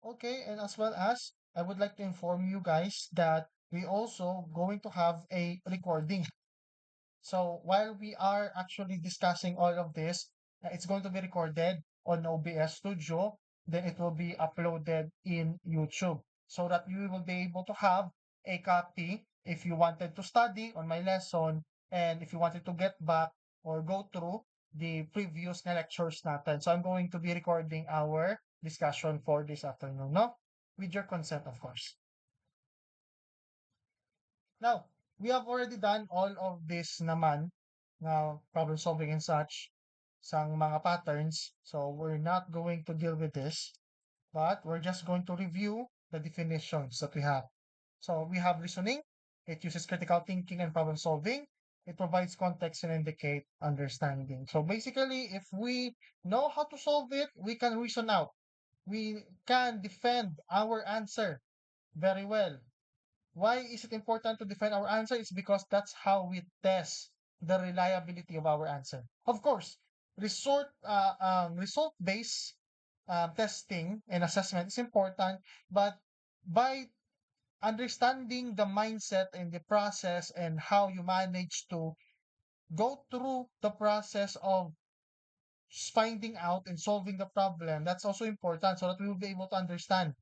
Okay, and as well as I would like to inform you guys that we also going to have a recording. So while we are actually discussing all of this, it's going to be recorded on OBS Studio, then it will be uploaded in YouTube so that you will be able to have a copy if you wanted to study on my lesson and if you wanted to get back or go through the previous na lectures natin. So I'm going to be recording our discussion for this afternoon, no? With your consent, of course. Now, we have already done all of this naman na problem solving and such sang mga patterns. So we're not going to deal with this, but we're just going to review the definitions that we have. So we have reasoning. It uses critical thinking and problem solving. It provides context and indicate understanding. So basically, if we know how to solve it, we can reason out. We can defend our answer very well. Why is it important to define our answer? It's because that's how we test the reliability of our answer. Of course, result-based testing and assessment is important, but by understanding the mindset and the process and how you manage to go through the process of finding out and solving the problem, that's also important so that we will be able to understand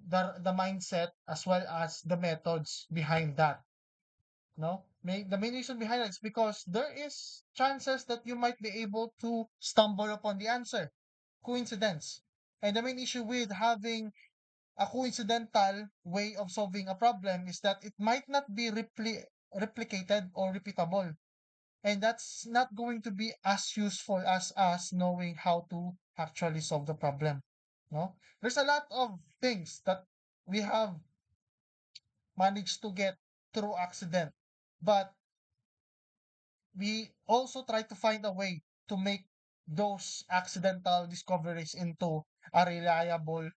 the mindset as well as the methods behind that. No, the main reason behind it is because there is chances that you might be able to stumble upon the answer, coincidence. And the main issue with having a coincidental way of solving a problem is that it might not be replicated or repeatable. And that's not going to be as useful as us knowing how to actually solve the problem. No, there's a lot of things that we have managed to get through accident, but we also try to find a way to make those accidental discoveries into a reliable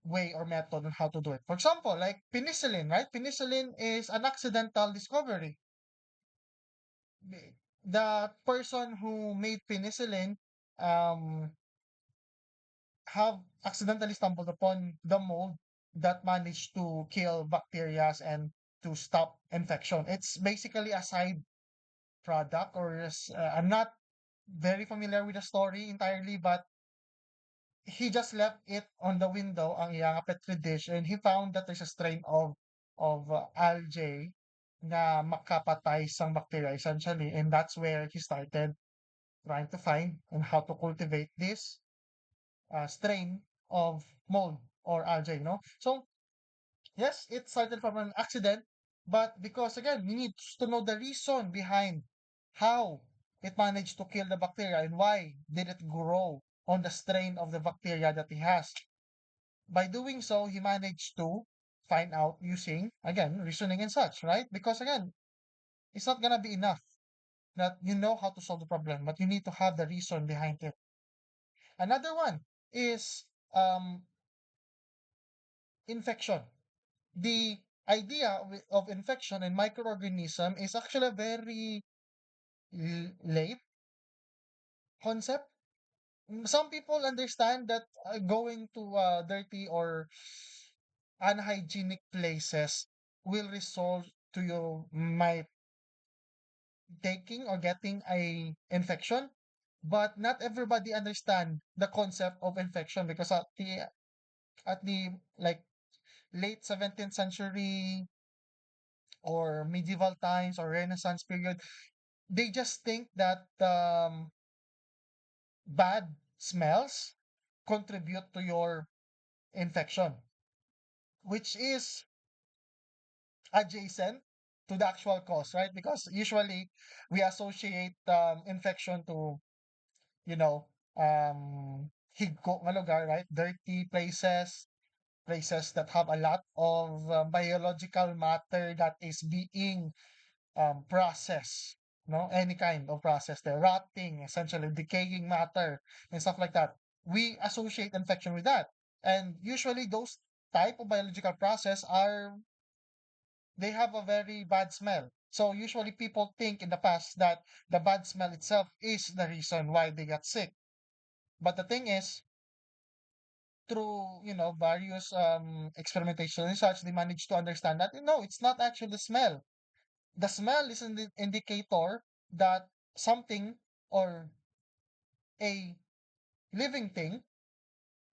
way or method on how to do it. For example, like penicillin, right? Penicillin is an accidental discovery. The person who made penicillin um, have accidentally stumbled upon the mold that managed to kill bacteria and to stop infection. It's basically a side product, or I'm not very familiar with the story entirely, but he just left it on the window, ang iyang petri dish, and he found that there's a strain of algae na makapatay sang bacteria essentially, and that's where he started trying to find on how to cultivate this strain of mold or algae, no? So yes, it started from an accident, but because again, we need to know the reason behind how it managed to kill the bacteria and why did it grow on the strain of the bacteria that he has. By doing so, he managed to find out using, again, reasoning and such, right? Because again, it's not gonna be enough that you know how to solve the problem, but you need to have the reason behind it. Another one is infection. The idea of infection and microorganism is actually a very late concept. Some people understand that going to dirty or unhygienic places will result to you might taking or getting a infection, but not everybody understand the concept of infection because at the like late 17th century or medieval times or Renaissance period, they just think that bad smells contribute to your infection, which is adjacent to the actual cause, right? Because usually we associate infection to, you know, higko nga lugar, right? Dirty places, places that have a lot of biological matter that is being process, no, any kind of process there, rotting, essentially decaying matter and stuff like that. We associate infection with that, and usually those type of biological process are they have a very bad smell. So usually people think in the past that the bad smell itself is the reason why they got sick. But the thing is, through, various experimentation and such, they managed to understand that no, it's not actually the smell. The smell is an indicator that something or a living thing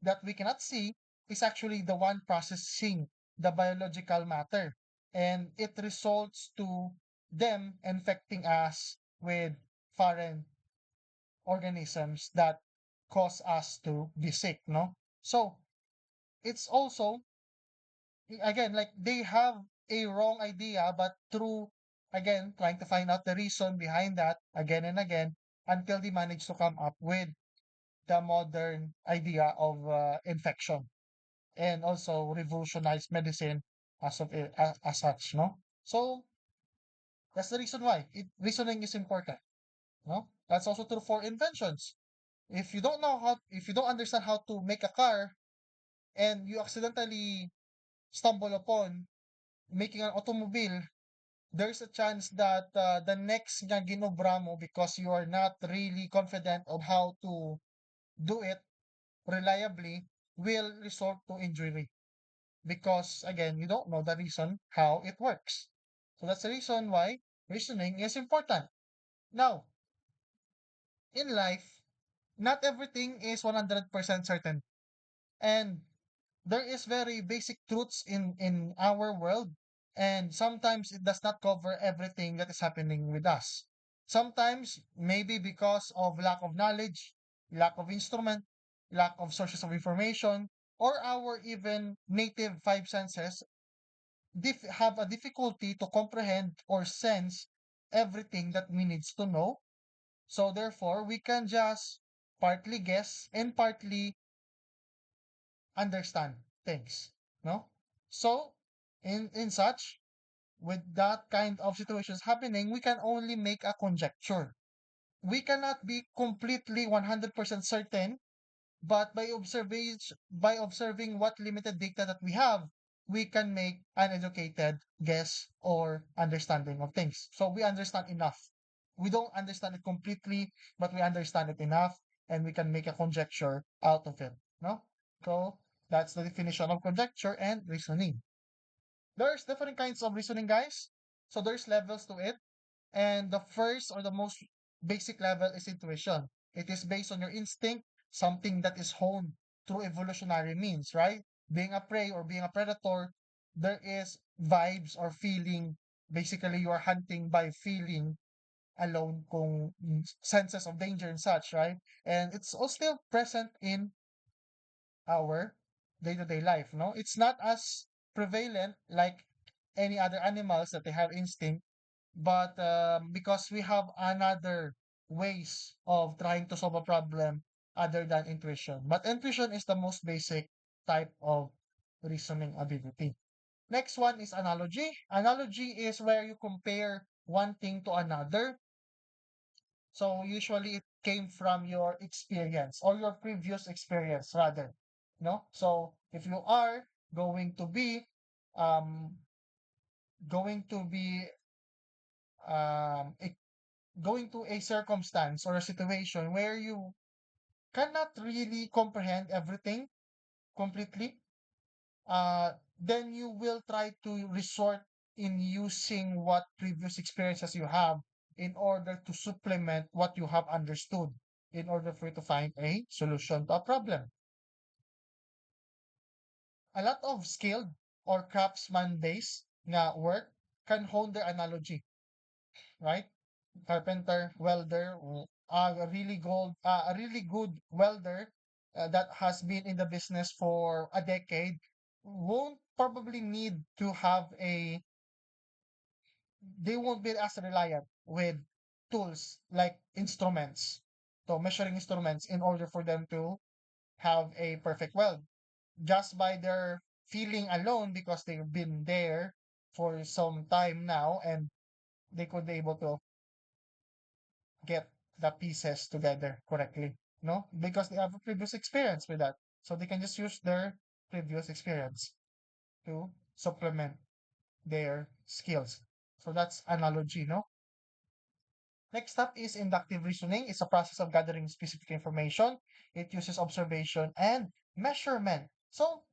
that we cannot see is actually the one processing the biological matter. And it results to them infecting us with foreign organisms that cause us to be sick, no? So it's also, again, like they have a wrong idea, but through, again, trying to find out the reason behind that again and again until they manage to come up with the modern idea of infection and also revolutionize medicine as of it, as such, no? So that's the reason why reasoning is important, no? That's also true for inventions. If you don't understand how to make a car and you accidentally stumble upon making an automobile, there's a chance that the next nga ginobra mo because you are not really confident on how to do it reliably will result to injury because again you don't know the reason how it works. So that's the reason why reasoning is important. Now, in life, not everything is 100% certain. And there is very basic truths in our world, and sometimes it does not cover everything that is happening with us. Sometimes maybe because of lack of knowledge, lack of instrument, lack of sources of information, or our even native five senses have a difficulty to comprehend or sense everything that we needs to know. So therefore we can just partly guess and partly understand things, no? So in such, with that kind of situations happening, we can only make a conjecture. We cannot be completely 100% certain, but by observing what limited data that we have, we can make an educated guess or understanding of things. So we understand enough. We don't understand it completely, but we understand it enough, and we can make a conjecture out of it. No? So that's the definition of conjecture and reasoning. There's different kinds of reasoning, guys. So there's levels to it. And the first or the most basic level is intuition. It is based on your instinct, something that is honed through evolutionary means, right? Being a prey or being a predator, there is vibes or feeling. Basically, you are hunting by feeling alone kung senses of danger and such, right? And it's all still present in our day-to-day life, no? It's not as prevalent like any other animals that they have instinct, but because we have another ways of trying to solve a problem other than intuition. But intuition is the most basic type of reasoning ability. Next one is analogy. Analogy is where you compare one thing to another. So usually it came from your experience or your previous experience rather. No? So if you are going to be um going to be um e- going to a circumstance or a situation where you cannot really comprehend everything completely, then you will try to resort in using what previous experiences you have in order to supplement what you have understood in order for you to find a solution to a problem. A lot of skilled or craftsman based nga work can hone their analogy, right? Carpenter, welder, a really good welder that has been in the business for a decade won't probably need to have a they won't be as reliant with tools like instruments, so measuring instruments in order for them to have a perfect weld. Just by their feeling alone, because they've been there for some time now and they could be able to get the pieces together correctly, no? Because they have a previous experience with that. So they can just use their previous experience to supplement their skills. So that's analogy, no? Next up is inductive reasoning. It's a process of gathering specific information. It uses observation and measurement So,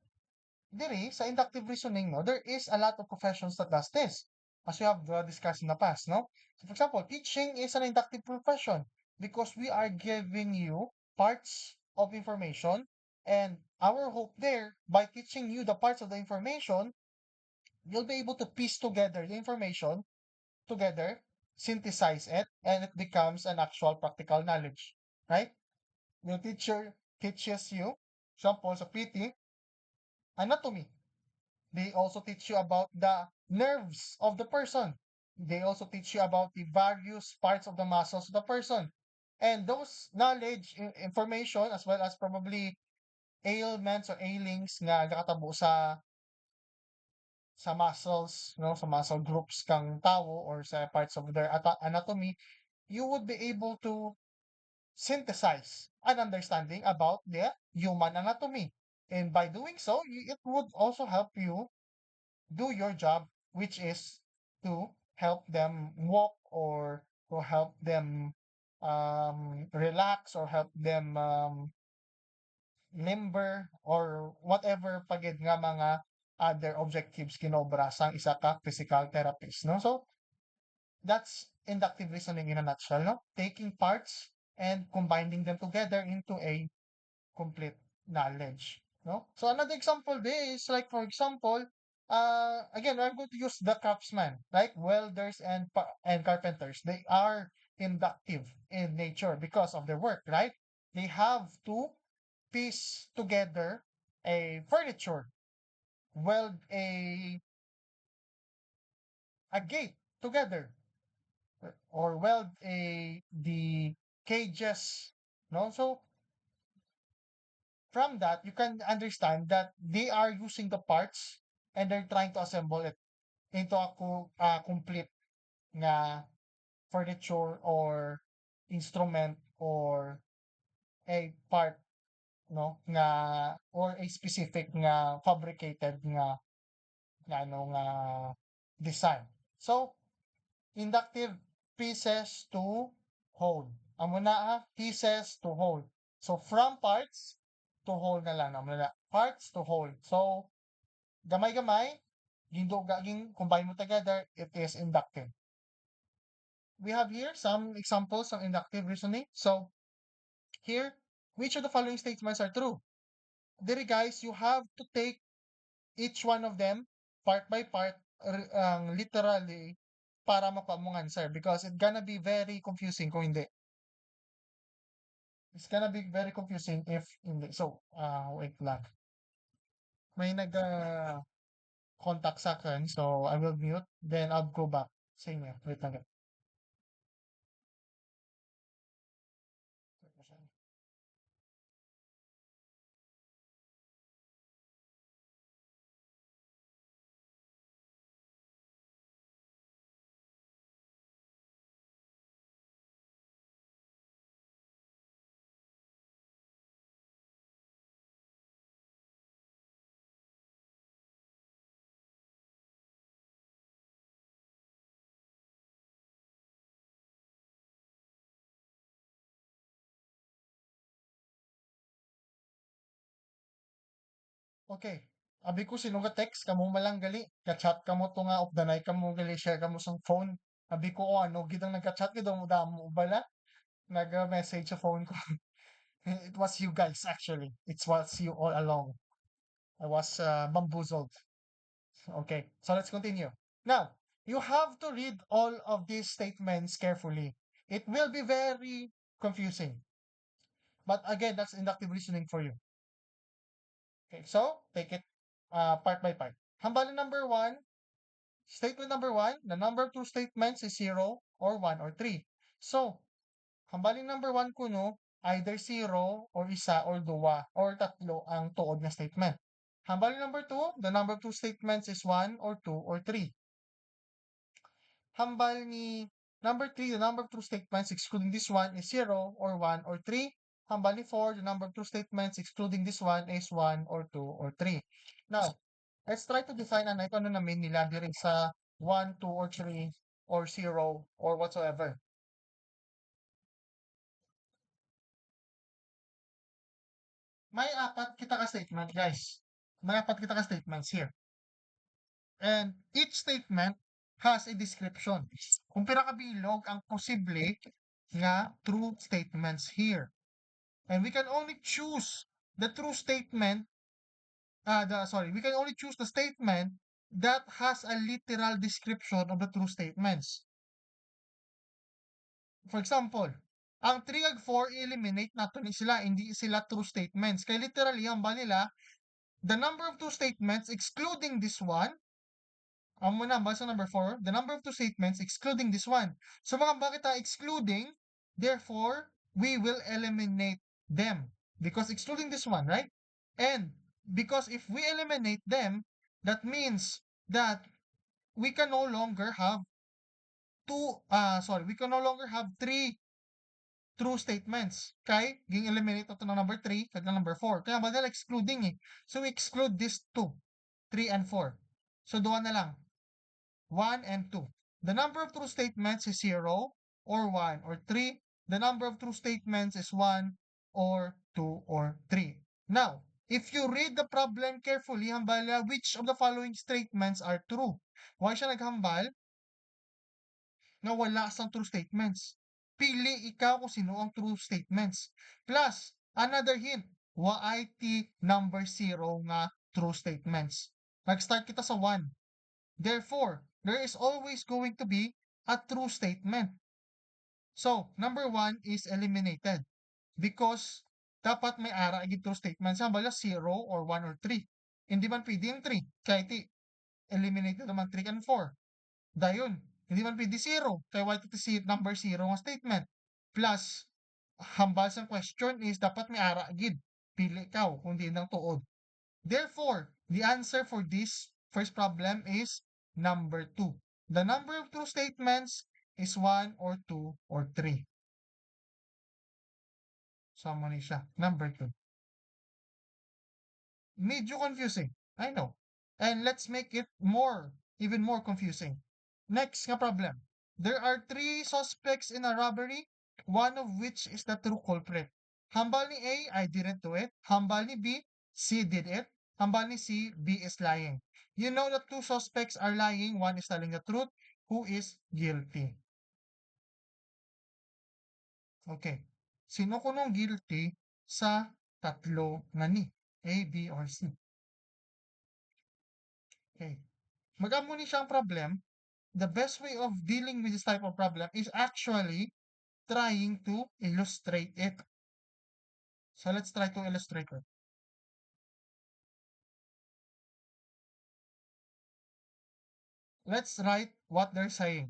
diri, sa inductive reasoning, no, there is a lot of professions that does this, as we have discussed in the past, no? So, for example, teaching is an inductive profession because we are giving you parts of information, and our hope there, by teaching you the parts of the information, you'll be able to piece together the information together, synthesize it, and it becomes an actual practical knowledge, right? Your teacher teaches you, example, sa PT, anatomy. They also teach you about the nerves of the person. They also teach you about the various parts of the muscles of the person. And those knowledge, information, as well as probably ailments or ailings nga nakatabo sa muscles, no, sa muscle groups kang tao or sa parts of their anatomy, you would be able to synthesize an understanding about the human anatomy. And by doing so, it would also help you do your job, which is to help them walk or to help them relax or help them limber or whatever pagid nga mga other objectives kinobra sang isa ka physical therapist, no? So that's inductive reasoning in a nutshell, no? Taking parts and combining them together into a complete knowledge, no? So another example there is like, for example, again, I'm going to use the craftsman, like welders and carpenters. They are inductive in nature because of their work, right? They have to piece together a furniture, weld a gate together, or weld a the cages, no? So from that, you can understand that they are using the parts and they're trying to assemble it into a complete nga furniture or instrument or a part, no, nga or a specific nga fabricated nga ano nga design. So inductive pieces to hold. Amo na pieces to hold. So from parts to hold na lang. Amo na parts to hold. So gamay-gamay, ging combine mo together, it is inductive. We have here some examples of inductive reasoning. So here, which of the following statements are true? There, guys, you have to take each one of them part by part, literally, para makuha mong answer because it's gonna be very confusing kung hindi. It's gonna be very confusing if hindi. So, wait lang. May contact sa akin, so I will mute, then I'll go back sa inyo. Wait lang. Okay. Abi ko sino ka text kamo malang gali, ka-chat kamo to nga of the night kamo gali share kamo sang phone. Abi ko o ano gidang nagka-chat gid mo damo bala, nag-message sa phone ko. It was you guys actually. It was you all along. I was bamboozled. Okay, so let's continue. Now, you have to read all of these statements carefully. It will be very confusing. But again, that's inductive reasoning for you. Okay, so take it part by part. Hambalan number one, statement number one, the number of true statements is 0 or 1 or 3. So, hambaling number one kuno, either 0 or isa or dua or tatlo ang tuod na statement. Hambaling number two, the number of true statements is 1 or 2 or 3. Hambal ni number 3, the number of true statements excluding this one is 0 or 1 or 3. Hambal ni 4, the number of true statements excluding this one is 1 or 2 or 3. Now, let's try to define ano ito ano namin nila diri sa 1, 2, or 3 or 0 or whatsoever. May apat kita ka statement, guys. Dapat kita ka statements here. And each statement has a description. Kung pira ka bilog ang posible nga true statements here. And we can only choose the true statement, we can only choose the statement that has a literal description of the true statements. For example, ang 3 ag 4 eliminate nato ni sila, hindi sila true statements. Kaya literally, ang ba nila, the number of true statements excluding this one, ang muna, basa number 4, the number of true statements excluding this one. So mga bakit excluding, therefore, we will eliminate them. Because excluding this one, right? And because if we eliminate them, that means that we can no longer have we can no longer have 3 true statements. Kay, ging eliminate ito ng number 3 kag number 4. Kaya badal excluding eh. So we exclude these 2, 3 and 4. So duwa na lang. 1 and 2. The number of true statements is 0 or 1 or 3. The number of true statements is 1 or 2 or 3. Now, if you read the problem carefully, hambala, which of the following statements are true? Why siya naghambal? Na wala sang true statements. Pili ikaw kung sino ang true statements. Plus, another hint, waay number 0 nga true statements. Nag-start kita sa 1. Therefore, there is always going to be a true statement. So, number 1 is eliminated because dapat may ara agad true statement. Sambala 0 or 1 or 3. Hindi man pwede yung 3. Kaya eliminated naman 3 and 4. Dayon, hindi man pwede 0. Kaya why ito si number 0 nga statement. Plus, hambal sa question is dapat may ara agad. Pili ikaw kung di nang tuod. Therefore, the answer for this first problem is number 2. The number of true statements is 1 or 2 or 3. So, mo siya. Number 2. Medyo confusing. I know. And let's make it even more confusing. Next nga problem. There are 3 suspects in a robbery, one of which is the true culprit. Hambal ni A, I didn't do it. Hambal ni B, C did it. Hambal ni C, B is lying. You know that 2 suspects are lying, one is telling the truth. Who is guilty? Okay. Sino kunong guilty sa tatlo nga ni? A, B, or C? Okay. Mag-amo ni siyang problem. The best way of dealing with this type of problem is actually trying to illustrate it. So let's try to illustrate it. Let's write what they're saying.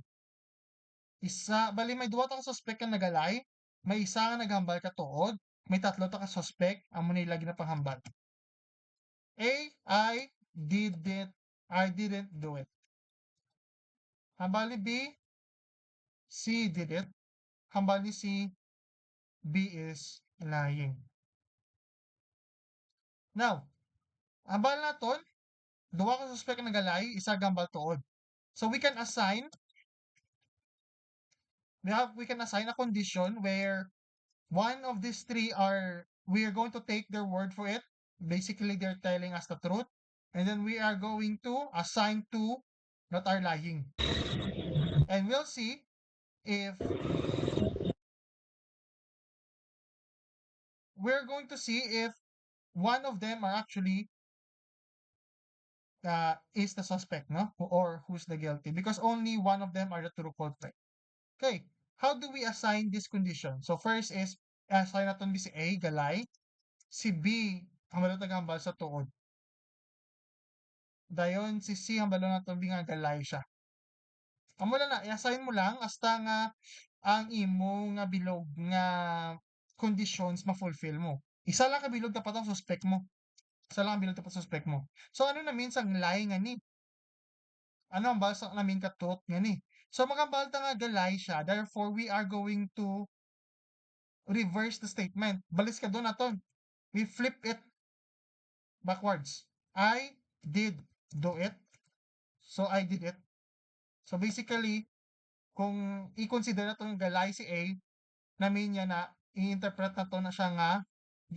Bali may duwa ta ka suspect nga nagalay, may isa nga naghambal ka tuod, may tatlo ta ka suspect, amo ni lagi na panghambal. A, I didn't do it. Hambal ni B, C did it. Hambal ni C, B is lying. Now, hambal naton, duwa ka suspect nga nagalay, isa gambal tuod. So we can assign a condition where one of these 3 we are going to take their word for it. Basically, they're telling us the truth. And then we are going to assign 2 that are lying. And we'll see if we're going to see if one of them are actually is the suspect, no? Or who's the guilty. Because only one of them are the true culprit. Okay. How do we assign this condition? So first is, assign natin si A, galay. Si B, hambalo tagahambal sa tuod. Dayon, si C, hambalo natin B nga galay siya. Amo na i-assign mo lang, hasta nga ang imo nga bilog nga conditions ma-fulfill mo. Isa lang ka bilog dapat ang suspect mo. Isa lang ang bilog dapat suspect mo. So ano na means ang lie nga ni? Ano ang basa namin ka truth nga ni? So magabalta nga galay siya, therefore we are going to reverse the statement. Balis ka doon naton. We flip it backwards. I did do it. So I did it. So basically, kung i-consider na itong galay si A, namin niya na i-interpret na to na siya nga,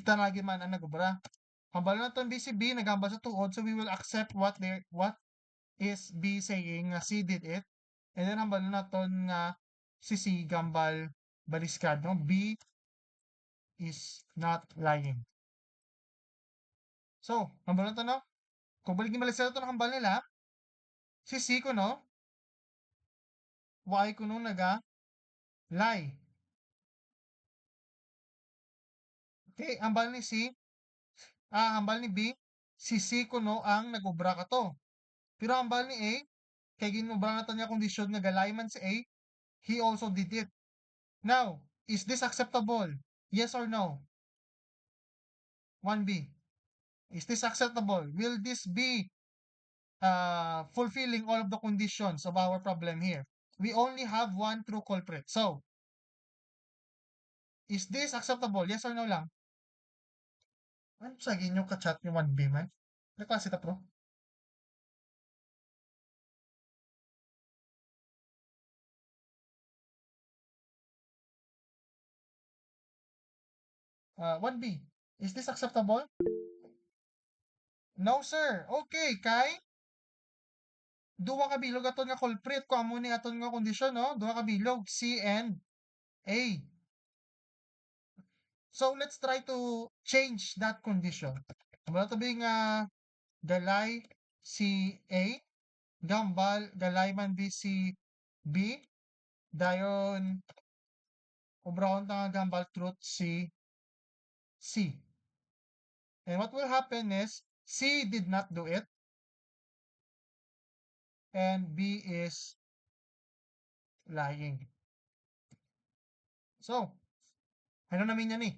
tanagin man ang nagubra. Hambal na itong B si B, naghambal sa tuod, so we will accept what is B saying nga C did it. And then hambal na naton nga si C gambal baliskad, no? B is not lying. So, hambal na to, no? Kung balik ni baliskad ito ng hambal nila, si C ko, no? Y ko no naga lie. Okay, hambal ni C, hambal ni B, si C ko no ang nagubra ka to. Pero hambal ni A, kay ginubra na to niya kondisyon nga galay man si A, he also did it. Now, is this acceptable? Yes or no? 1B. Is this acceptable? Will this be fulfilling all of the conditions of our problem here? We only have one true culprit. So, is this acceptable? Yes or no lang? Ano sa ginyo ka-chat ni 1B man? Naklase ta pro? 1B. Is this acceptable? No, sir. Okay, kay duha ka bilog aton nga culprit ko amo ni aton nga kondisyon, no? Duha ka bilog, C and A. So let's try to change that condition. Wala to being galay si A, gambal galay man B si B, dayon ubrahon ta nga gambal truth si C. And what will happen is C did not do it and B is lying. So, ano namin yan eh?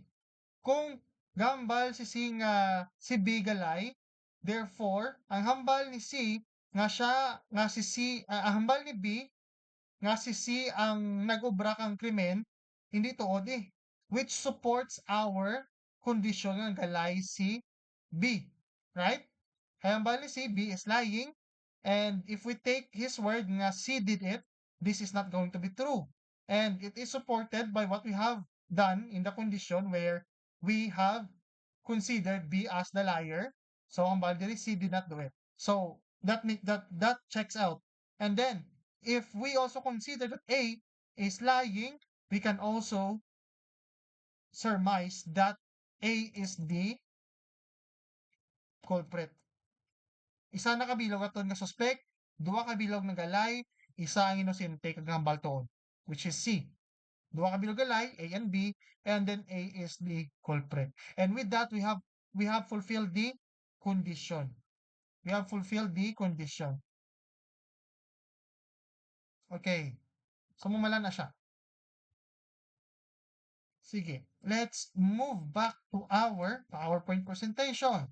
Kung gambal si C nga si B galay, therefore, ang hambal ni C nga si C, ang hambal ni B nga si C ang nag-obra kang krimen, hindi tuod eh. Which supports our condition nga galay si B. Right? Kaya hambal ni C, B is lying. And if we take his word nga C did it, this is not going to be true. And it is supported by what we have done in the condition where we have considered B as the liar. So ang Valdez C did not do it. So that checks out. And then if we also consider that A is lying, we can also surmise that A is the culprit. Isa na kabilog aton nga suspect, duha kabilog nga galay, isa ang inosente kag hambal tuod, which is C. Duha ka bilog galay, A and B, and then A is the culprit. And with that, we have fulfilled the condition. We have fulfilled the condition. Okay. So, mumala na siya. Sige. Let's move back to our PowerPoint presentation.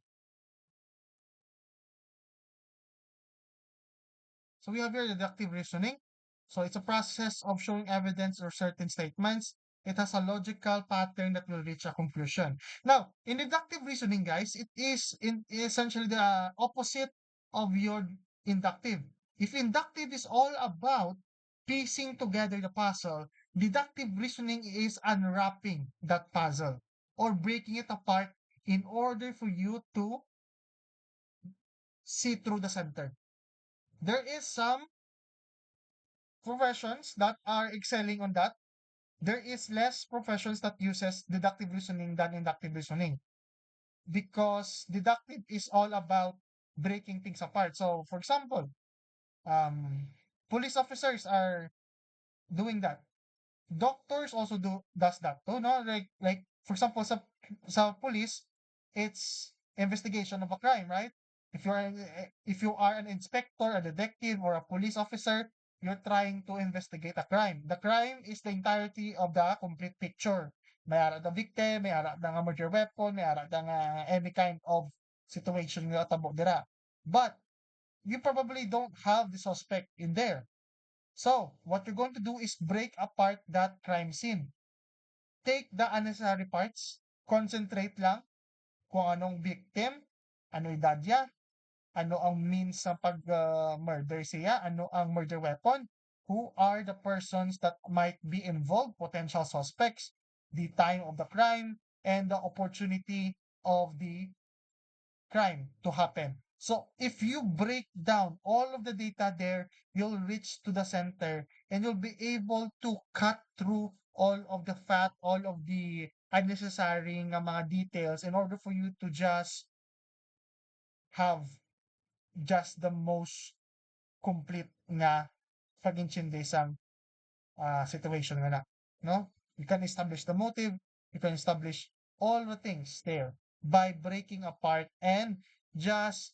So, we have here deductive reasoning. So, it's a process of showing evidence or certain statements. It has a logical pattern that will reach a conclusion. Now, in deductive reasoning, guys, it is essentially the opposite of your inductive. If inductive is all about piecing together the puzzle, deductive reasoning is unwrapping that puzzle or breaking it apart in order for you to see through the center. There is some professions that are excelling on that. There is less professions that uses deductive reasoning than inductive reasoning because deductive is all about breaking things apart. So, for example, police officers are doing that. Doctors also does that too, no? Like for example, sa police, it's investigation of a crime, right? If you are an inspector, a detective, or a police officer, you're trying to investigate a crime. The crime is the entirety of the complete picture. May ara the victim, may ara nga murder weapon, may ara nga any kind of situation nga tabo dira. But you probably don't have the suspect in there. So, what you're going to do is break apart that crime scene. Take the unnecessary parts, concentrate lang kung anong victim, ano edad niya, ano ang means ng pag-murder siya, ano ang murder weapon, who are the persons that might be involved, potential suspects, the time of the crime, and the opportunity of the crime to happen. So if you break down all of the data there, you'll reach to the center and you'll be able to cut through all of the fat, all of the unnecessary nga mga details in order for you to just have just the most complete nga pag-intindi sa situation nga na. No? You can establish the motive, you can establish all the things there by breaking apart and just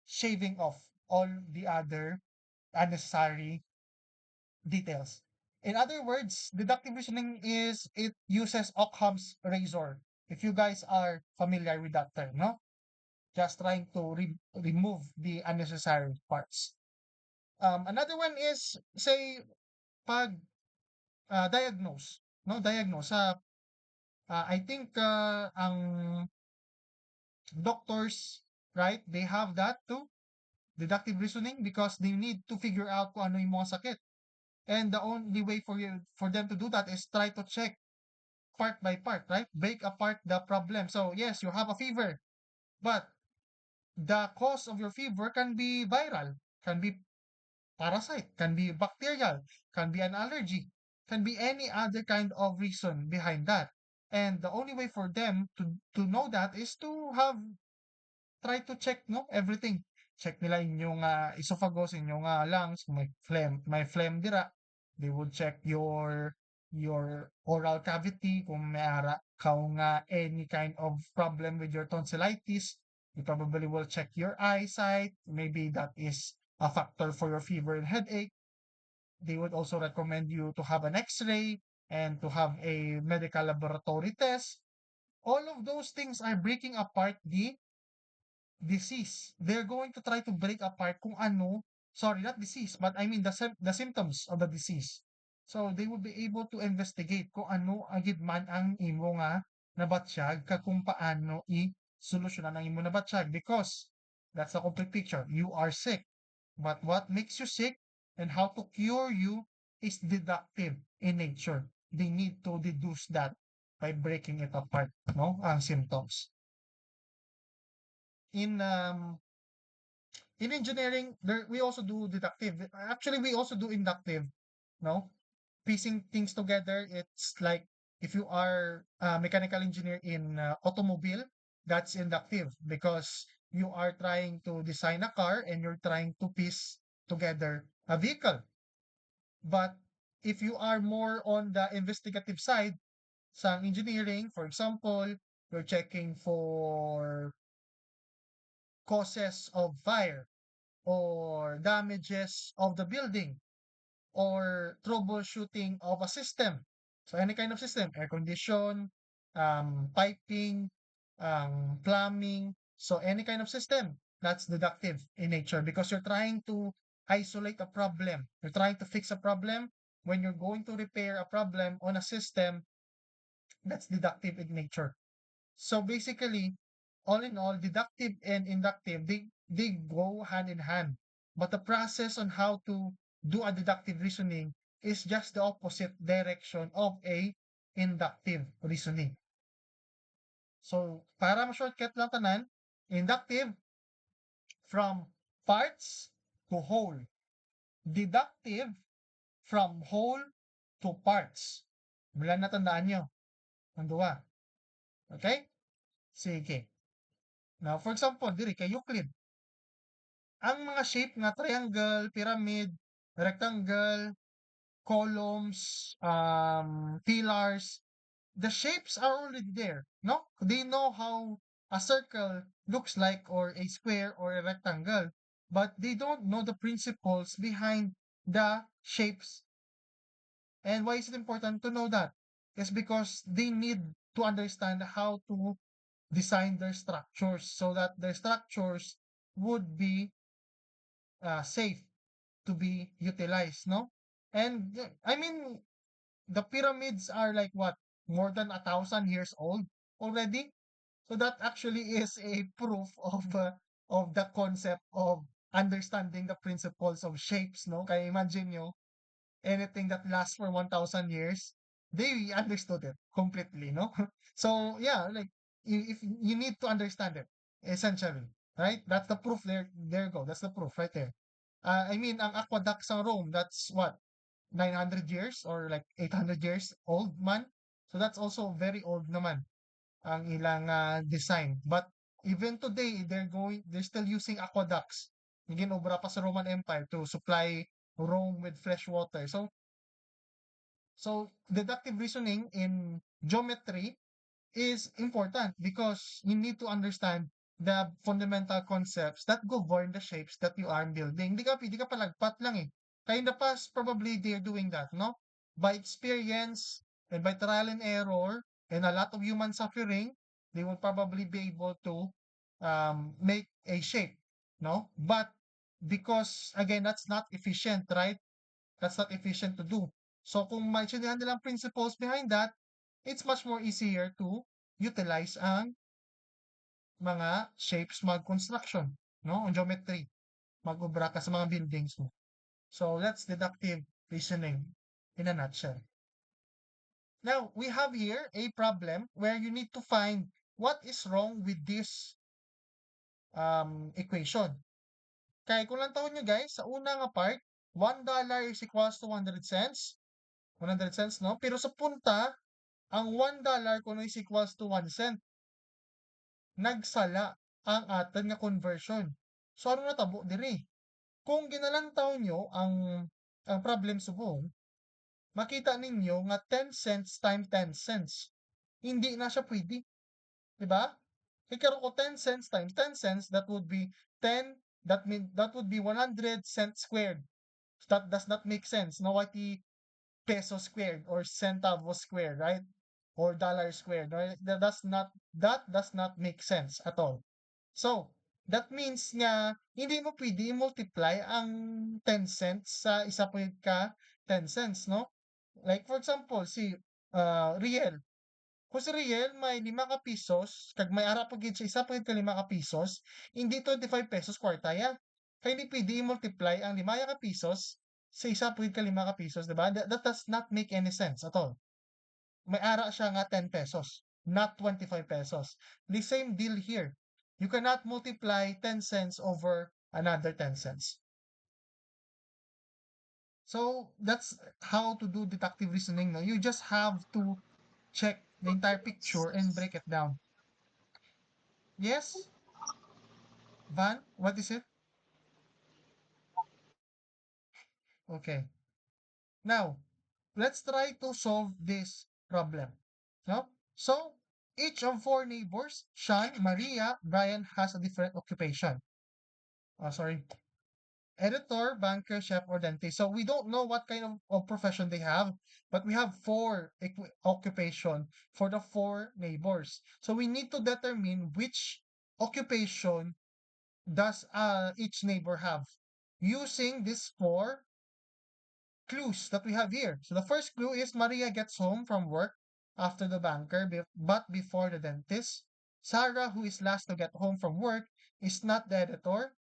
shaving off all the other unnecessary details. In other words, deductive reasoning is it uses Occam's razor. If you guys are familiar with that term, no? Just trying to remove the unnecessary parts. Another one is say pag diagnose, no? Diagnose I think ang doctors, right? They have that too, deductive reasoning because they need to figure out kung ano yung mga sakit. And the only way for them to do that is try to check part by part, right? Break apart the problem. So yes, you have a fever, but the cause of your fever can be viral, can be parasite, can be bacterial, can be an allergy, can be any other kind of reason behind that. And the only way for them to know that is to have try to check no everything. Check nila inyong esophagus, inyong lungs, may phlegm dira. They would check your oral cavity kung may ara kung any kind of problem with your tonsillitis. You probably will check your eyesight. Maybe that is a factor for your fever and headache. They would also recommend you to have an X-ray and to have a medical laboratory test. All of those things are breaking apart the disease. They're going to try to break apart kung ano, sorry, not disease, but I mean the symptoms of the disease. So they will be able to investigate kung ano agid man ang imo nga nabatsyag kag kung paano i-solusyonan ang imo nabatsyag because that's the complete picture. You are sick. But what makes you sick and how to cure you is deductive in nature. They need to deduce that by breaking it apart, no? Ang symptoms. In in engineering, there we also do deductive. Actually, we also do inductive. No, piecing things together. It's like if you are a mechanical engineer in automobile, that's inductive because you are trying to design a car and you're trying to piece together a vehicle. But if you are more on the investigative side, sa engineering, for example, you're checking for causes of fire or damages of the building or troubleshooting of a system. So any kind of system, air condition, piping, plumbing. So any kind of system, that's deductive in nature because you're trying to isolate a problem. You're trying to fix a problem. When you're going to repair a problem on a system, that's deductive in nature. So basically, all in all, deductive and inductive, they go hand in hand. But the process on how to do a deductive reasoning is just the opposite direction of a inductive reasoning. So, para ma-shortcut lang tanan, inductive from parts to whole. Deductive from whole to parts. Wala na tandaan nyo. Ang duwa. Okay? Sige. Now, for example, diri kay Euclid. Ang mga shape nga triangle, pyramid, rectangle, columns, pillars, the shapes are already there, no? They know how a circle looks like or a square or a rectangle, but they don't know the principles behind the shapes. And why is it important to know that? It's because they need to understand how to design their structures so that their structures would be safe to be utilized, no? And I mean, the pyramids are like what, more than 1,000 years old already. So that actually is a proof of the concept of understanding the principles of shapes, no? Kaya imagine nyo, anything that lasts for 1,000 years, they understood it completely, no? So yeah, like if you need to understand it. essentially. Right? That's the proof there. There you go. That's the proof right there. I mean, ang aqueduct sa Rome, that's what, 900 years or like 800 years old man. So that's also very old naman ang ilang design. But even today, they're still using aqueducts. Ginobra pa sa Roman Empire to supply Rome with fresh water. So deductive reasoning in geometry is important because you need to understand the fundamental concepts that govern the shapes that you are building. Di ka palagpat lang eh. Kaya in the past, probably they're doing that, no? By experience and by trial and error and a lot of human suffering, they will probably be able to make a shape, no? But because, again, that's not efficient, right? That's not efficient to do. So kung maintindihan nilang principles behind that, it's much more easier to utilize ang mga shapes mag-construction, no? Ang geometry, mag-obra ka sa mga buildings mo. So that's deductive reasoning in a nutshell. Now, we have here a problem where you need to find what is wrong with this equation. Kaya kung lang taon nyo guys, sa una nga part, $1 is equals to 100 cents. 100 cents, no? Pero sa punta, ang $1 kuno is equals to 1 cent. Nagsala ang aton nga conversion. So ano natabo diri? Kung ginalantaw nyo ang problem subong, makita ninyo nga 10 cents times 10 cents. Hindi na siya pwede. Diba? Kaya ko 10 cents times 10 cents, that would be 10, that would be 100 cents squared. That does not make sense. No, what peso squared or centavo squared, right? Or dollar squared, right? That does not make sense at all. So, that means nga hindi mo pwede i-multiply ang 10 cents sa isa point ka 10 cents, no? Like for example, si Riel. Kung si Riel may 5 ka pesos, kag may ara pagid siya isa point ka 5 ka pesos, hindi 25 pesos kwarta ya. Kaya hindi pwede i-multiply ang 5 ka pesos sa isa point ka 5 ka pesos, diba? That does not make any sense at all. May ara siya nga 10 pesos, not 25 pesos. The same deal here. You cannot multiply 10 cents over another 10 cents. So that's how to do deductive reasoning. No? You just have to check the entire picture and break it down. Yes, Van, what is it? Okay. Now, let's try to solve this problem. No? So, each of four neighbors, Sean, Maria, Brian, has a different occupation. Sorry. Editor, banker, chef, or dentist. So we don't know what kind of profession they have, but we have four occupation for the four neighbors. So we need to determine which occupation does each neighbor have using these four clues that we have here. So the first clue is Maria gets home from work after the banker, but before the dentist. Sarah, who is last to get home from work, is not the editor.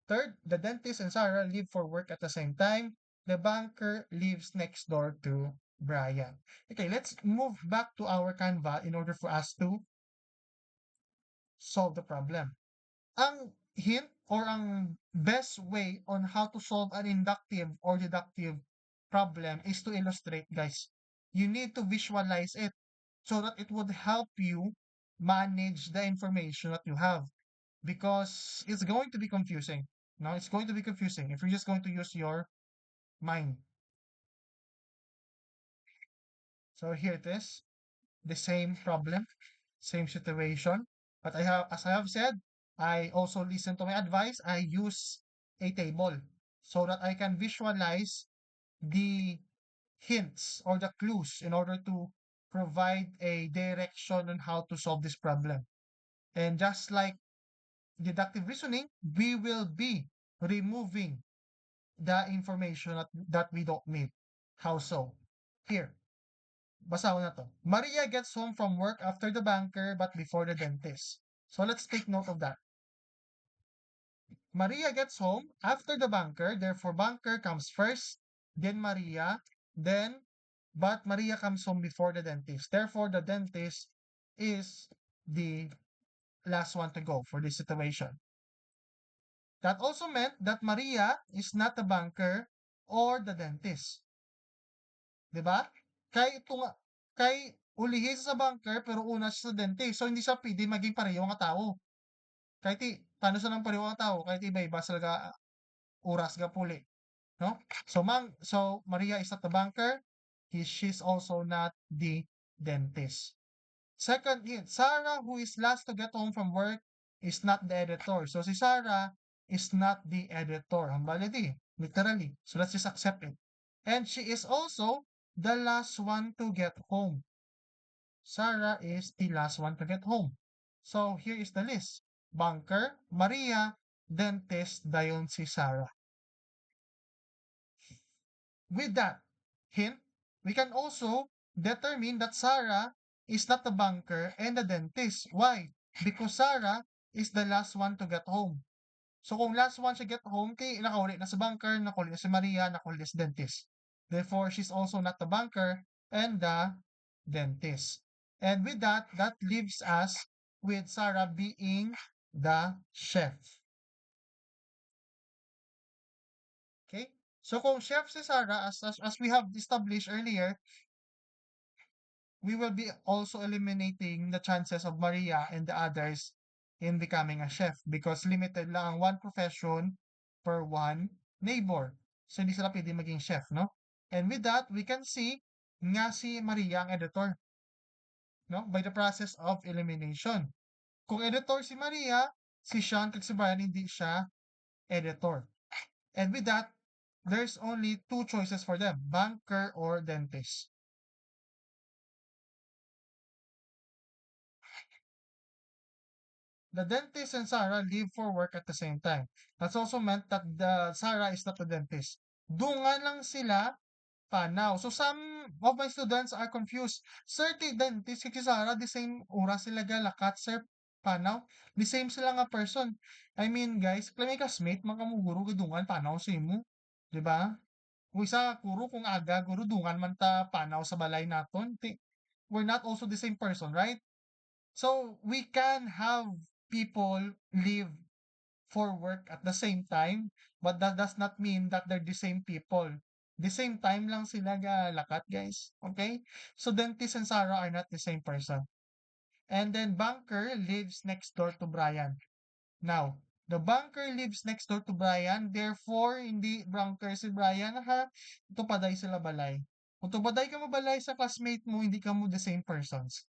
Third, the dentist and Sarah leave for work at the same time. The banker lives next door to Brian. Okay, let's move back to our Canva in order for us to solve the problem. Ang hint or ang best way on how to solve an inductive or deductive problem is to illustrate, guys. You need to visualize it so that it would help you manage the information that you have because it's going to be confusing. No, it's going to be confusing if you're just going to use your mind. So here it is, the same problem, same situation. But as I have said, I also listen to my advice. I use a table so that I can visualize the hints or the clues in order to provide a direction on how to solve this problem. And just like deductive reasoning, we will be removing the information that we don't need. How so? Here, basahin na to. Maria gets home from work after the banker but before the dentist. So let's take note of that. Maria gets home after the banker, therefore banker comes first, then Maria, but Maria comes home before the dentist. Therefore, the dentist is the last one to go for this situation. That also meant that Maria is not the banker or the dentist. 'Di ba? Kay ito nga, kay ulihi sa banker pero una siya sa dentist. So hindi siya pwede maging pareho nga tao. Kahit paano sa nang pareho nga tao, kahit iba-iba sila oras ga puli, no? So Maria is not the banker. She's also not the dentist. Second hint, Sarah, who is last to get home from work, is not the editor. So si Sarah is not the editor. Ang balidi, literally. So let's just accept it. And she is also the last one to get home. Sarah is the last one to get home. So here is the list. Banker, Maria, dentist, dayon si Sarah. With that hint, we can also determine that Sarah is not the banker and the dentist. Why? Because Sarah is the last one to get home. So kung last one siya get home, kay nakaulit na sa banker, nakaulit na si Maria, nakaulit na si dentist. Therefore, she's also not the banker and the dentist. And with that, that leaves us with Sarah being the chef. Okay? So kung chef si Sarah, as we have established earlier, we will be also eliminating the chances of Maria and the others in becoming a chef because limited lang ang one profession per one neighbor. So hindi sila pwede maging chef, no? And with that, we can see nga si Maria ang editor, no? By the process of elimination. Kung editor si Maria, si Sean kag si Brian hindi siya editor. And with that, there's only two choices for them, banker or dentist. The dentist and Sarah leave for work at the same time. That's also meant that the Sarah is not the dentist. Dungan lang sila panaw. So some of my students are confused. Sir, ti dentist kay Sarah, the same oras sila galakat, sir, panaw. The same sila nga person. I mean, guys, kami kasmate, mga kamuguro, gadungan, panaw sa imo. Diba? Kung isa, kuro kung aga, guro, dungan man ta panaw sa balay naton. We're not also the same person, right? So we can have people live for work at the same time, but that does not mean that they're the same people. The same time lang sila lakat, guys. Okay? So Dentist and Sarah are not the same person. And then Banker lives next door to Brian. Now, the banker lives next door to Brian, therefore, hindi banker si Brian, ha? Tupaday sila balay. Kung tupaday ka mabalay sa classmate mo, hindi ka mo the same persons.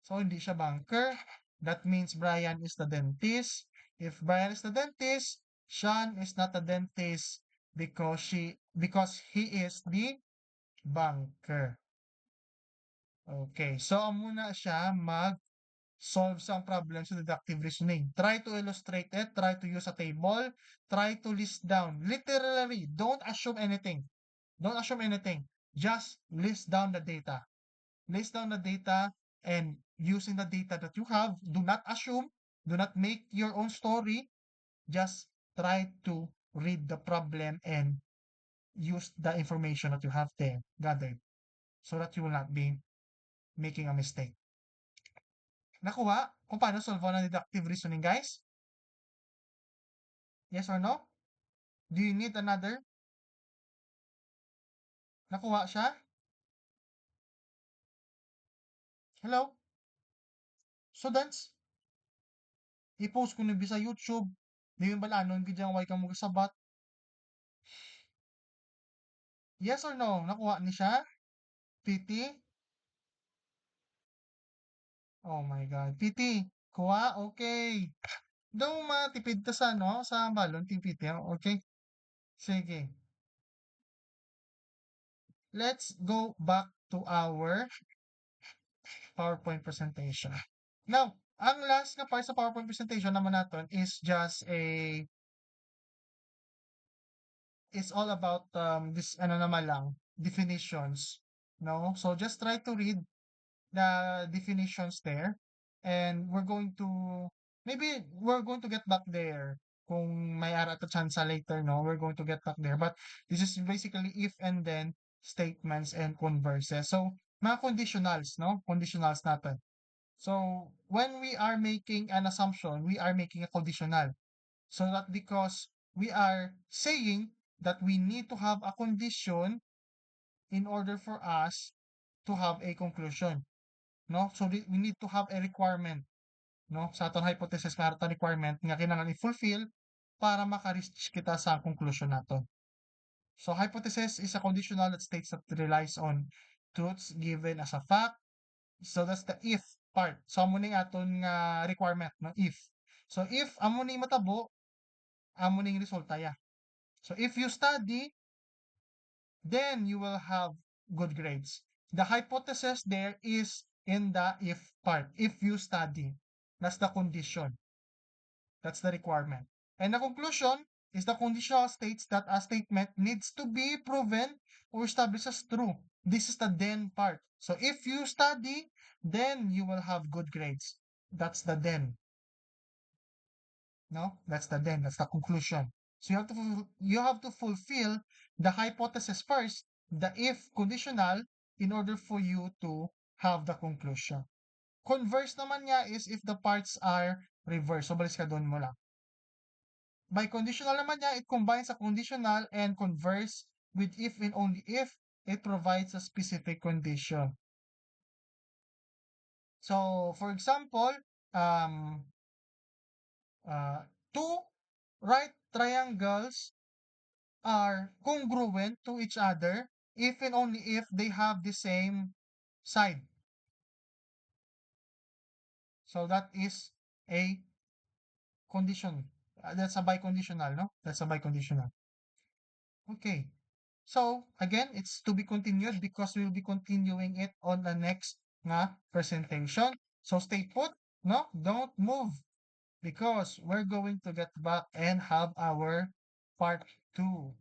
So, hindi siya banker. That means Brian is the dentist. If Brian is the dentist, Sean is not a dentist because he is the banker. Okay, so muna siya solve sa problem sa deductive reasoning. Try to illustrate it, try to use a table, try to list down. Literally, don't assume anything. Don't assume anything. Just list down the data. List down the data and using the data that you have, do not assume, do not make your own story. Just try to read the problem and use the information that you have there gathered so that you will not be making a mistake. Nakuha kung paano solve ng deductive reasoning, guys? Yes or no? Do you need another? Nakuha siya? Hello? Students? I-post ko na sa YouTube. Di yung balanon, gidyang way ka mo kasabat. Yes or no? Nakuha ni siya? PT? Oh my God. PT, kuha? Okay. Daw matipid ta sa, no? Sa balon, PT. Okay? Sige. Let's go back to our PowerPoint presentation. Now, ang last na part sa PowerPoint presentation naman natin is just it's all about this ano naman lang, definitions, no? So just try to read the definitions there and maybe we're going to get back there kung may ara at chance later, no? We're going to get back there. But this is basically if and then statements and converses. So, mga conditionals, no? Conditionals natin. So when we are making an assumption, we are making a conditional. So that because we are saying that we need to have a condition in order for us to have a conclusion. No? So we need to have a requirement. No? Sa atong hypothesis, para ta requirement nga kinahanglan i-fulfill para maka-reach kita sa conclusion nato. So hypothesis is a conditional that states that it relies on truths given as a fact. So that's the if part. So amo ning aton nga requirement, no? If. So if amo ning matabo, amo ning resulta ya. So if you study, then you will have good grades. The hypothesis there is in the if part. If you study, that's the condition. That's the requirement. And the conclusion is the conditional states that a statement needs to be proven or established as true. This is the then part. So if you study, then you will have good grades. That's the then. No, that's the then. That's the conclusion. So you have to fulfill the hypothesis first, the if conditional, in order for you to have the conclusion. Converse naman niya is if the parts are reversed. So balis ka doon mo lang. By conditional naman niya, it combines a conditional and converse with if and only if it provides a specific condition. So, for example, um, two right triangles are congruent to each other if and only if they have the same side. So that is a condition. That's a biconditional, no? That's a biconditional. Okay. So, again, it's to be continued because we'll be continuing it on the next nga presentation. So, stay put, no? Don't move because we're going to get back and have our part 2.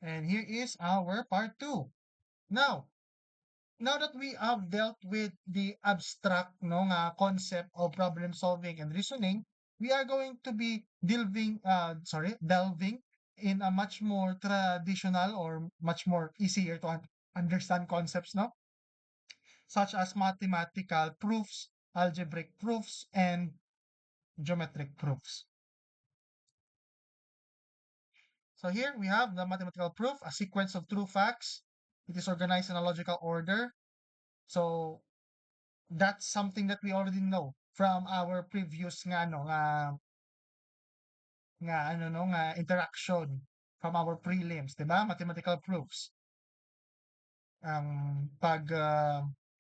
And here is our part 2. Now that we have dealt with the abstract no nga concept of problem solving and reasoning, we are going to be delving in a much more traditional or much more easier to understand concepts, no? Such as mathematical proofs, algebraic proofs, and geometric proofs. So here we have the mathematical proof, a sequence of true facts. It is organized in a logical order. So that's something that we already know from our previous nga interaction from our prelims, 'di ba? Mathematical proofs. Pag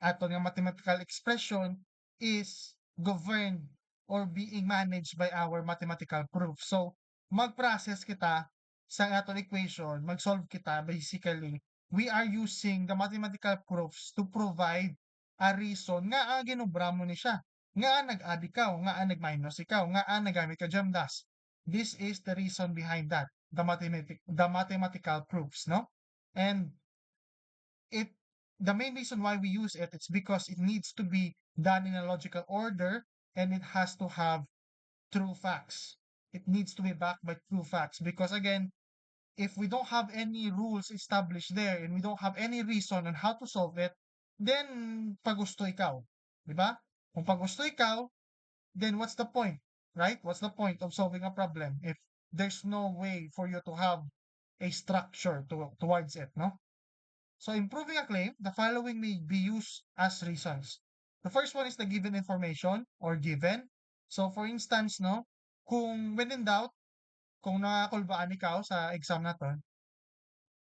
ato nga mathematical expression is governed or being managed by our mathematical proof. So, mag-process kita sa aton equation, mag-solve kita basically, we are using the mathematical proofs to provide a reason nga ginubra mo ni siya. Nga nag-add ikaw, nga nag-minus ikaw, nga nagamit ka jamdas. This is the reason behind that, the mathematical proofs, no? And it the main reason why we use it, it's because it needs to be done in a logical order and it has to have true facts. It needs to be backed by true facts because again, if we don't have any rules established there and we don't have any reason on how to solve it, then pagusto ikaw, 'di ba? Kung pagusto ikaw, then what's the point, right? What's the point of solving a problem if there's no way for you to have a structure towards it, no? So in proving a claim, the following may be used as reasons. The first one is the given information or given. So for instance, no, kung when in doubt, kung nakakulbaan ikaw sa exam na to,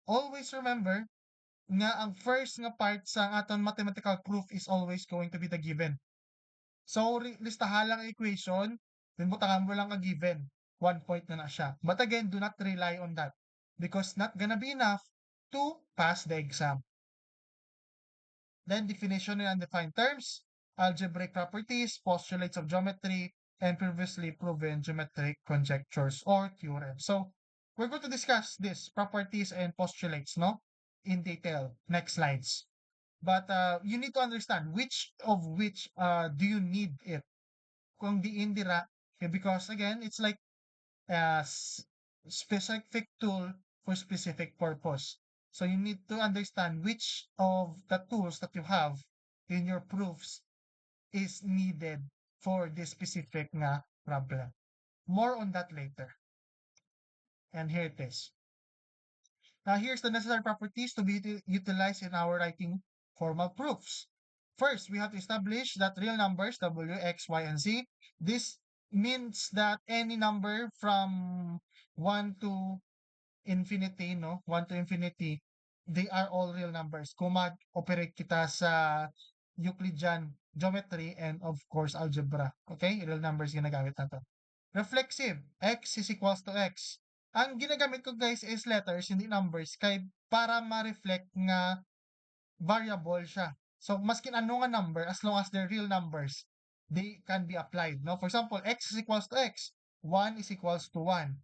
always remember nga ang first nga part sa aton mathematical proof is always going to be the given. So listahan lang ang equation, then butangan mo lang ang given. 1 point na siya. But again, do not rely on that because not gonna be enough to pass the exam. Then definition and undefined terms, algebraic properties, postulates of geometry, and previously proven geometric conjectures or theorems. So we're going to discuss this properties and postulates, no, in detail. Next slides. But you need to understand which do you need it. Kung di indira, okay, because again, it's like a specific tool for specific purpose. So you need to understand which of the tools that you have in your proofs is needed for this specific nga problem. More on that later. And here it is. Now here's the necessary properties to be utilized in our writing formal proofs. First, we have to establish that real numbers w, x, y, and z. This means that any number from 1 to infinity, no? 1 to infinity, they are all real numbers. Kung mag-operate kita sa Euclidean geometry and of course algebra. Okay? Real numbers ginagamit natin. Reflexive, x is equals to x. Ang ginagamit ko guys is letters, hindi numbers, kay para ma-reflect nga variable siya. So, maskin ano nga number, as long as they're real numbers, they can be applied. No? For example, x is equals to x. 1 is equals to 1.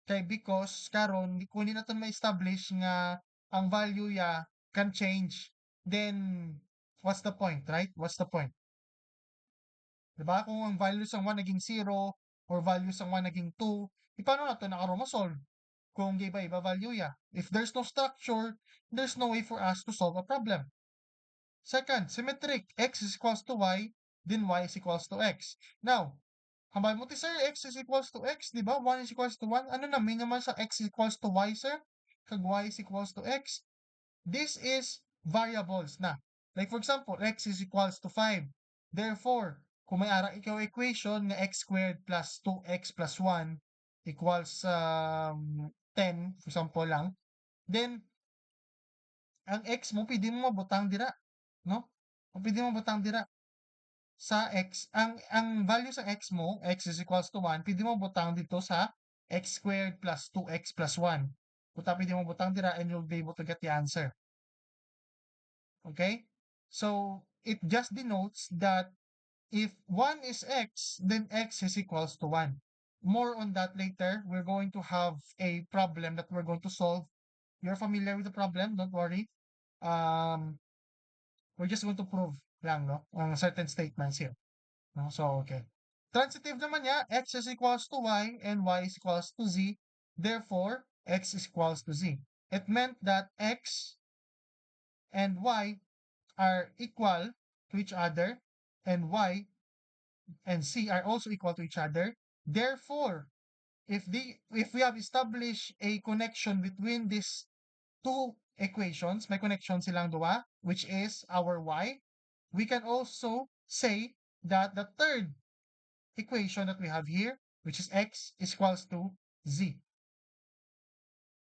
Kay because, karon kung hindi natin ma-establish nga ang value ya can change, then, what's the point, right? What's the point? Diba? Kung ang value sa 1 naging 0, or value sa 1 naging 2, paano natin nakaromasolve? Kung iba-iba value ya. If there's no structure, there's no way for us to solve a problem. Second, symmetric. X is equals to y, then y is equals to x. Now, hambay mo ti sir, x is equals to x, di ba? 1 is equals to 1. Ano na, may naman sa x is equals to y, sir? Kag y is equals to x. This is variables na. Like for example, x is equals to 5. Therefore, kung may ara ikaw equation nga x squared plus 2x plus 1 equals 10, for example lang, then ang x mo pwede mo mabutang dira, no? Pwede mo mabutang dira sa x. Ang value sa x mo, x is equals to 1, pwede mo butang dito sa x squared plus 2x plus 1. Puta pwede mo butang dira and you'll be able to get the answer. Okay? So, it just denotes that if 1 is x, then x is equals to 1. More on that later. We're going to have a problem that we're going to solve. You're familiar with the problem, don't worry. We're just going to prove lang, no? Ang certain statements here. No? So, okay. Transitive naman niya, x is equals to y and y is equals to z. Therefore, x is equals to z. It meant that x and y are equal to each other and y and c are also equal to each other. Therefore, if we have established a connection between these two equations, may connection silang dua, which is our y, we can also say that the third equation that we have here, which is x, is equals to z.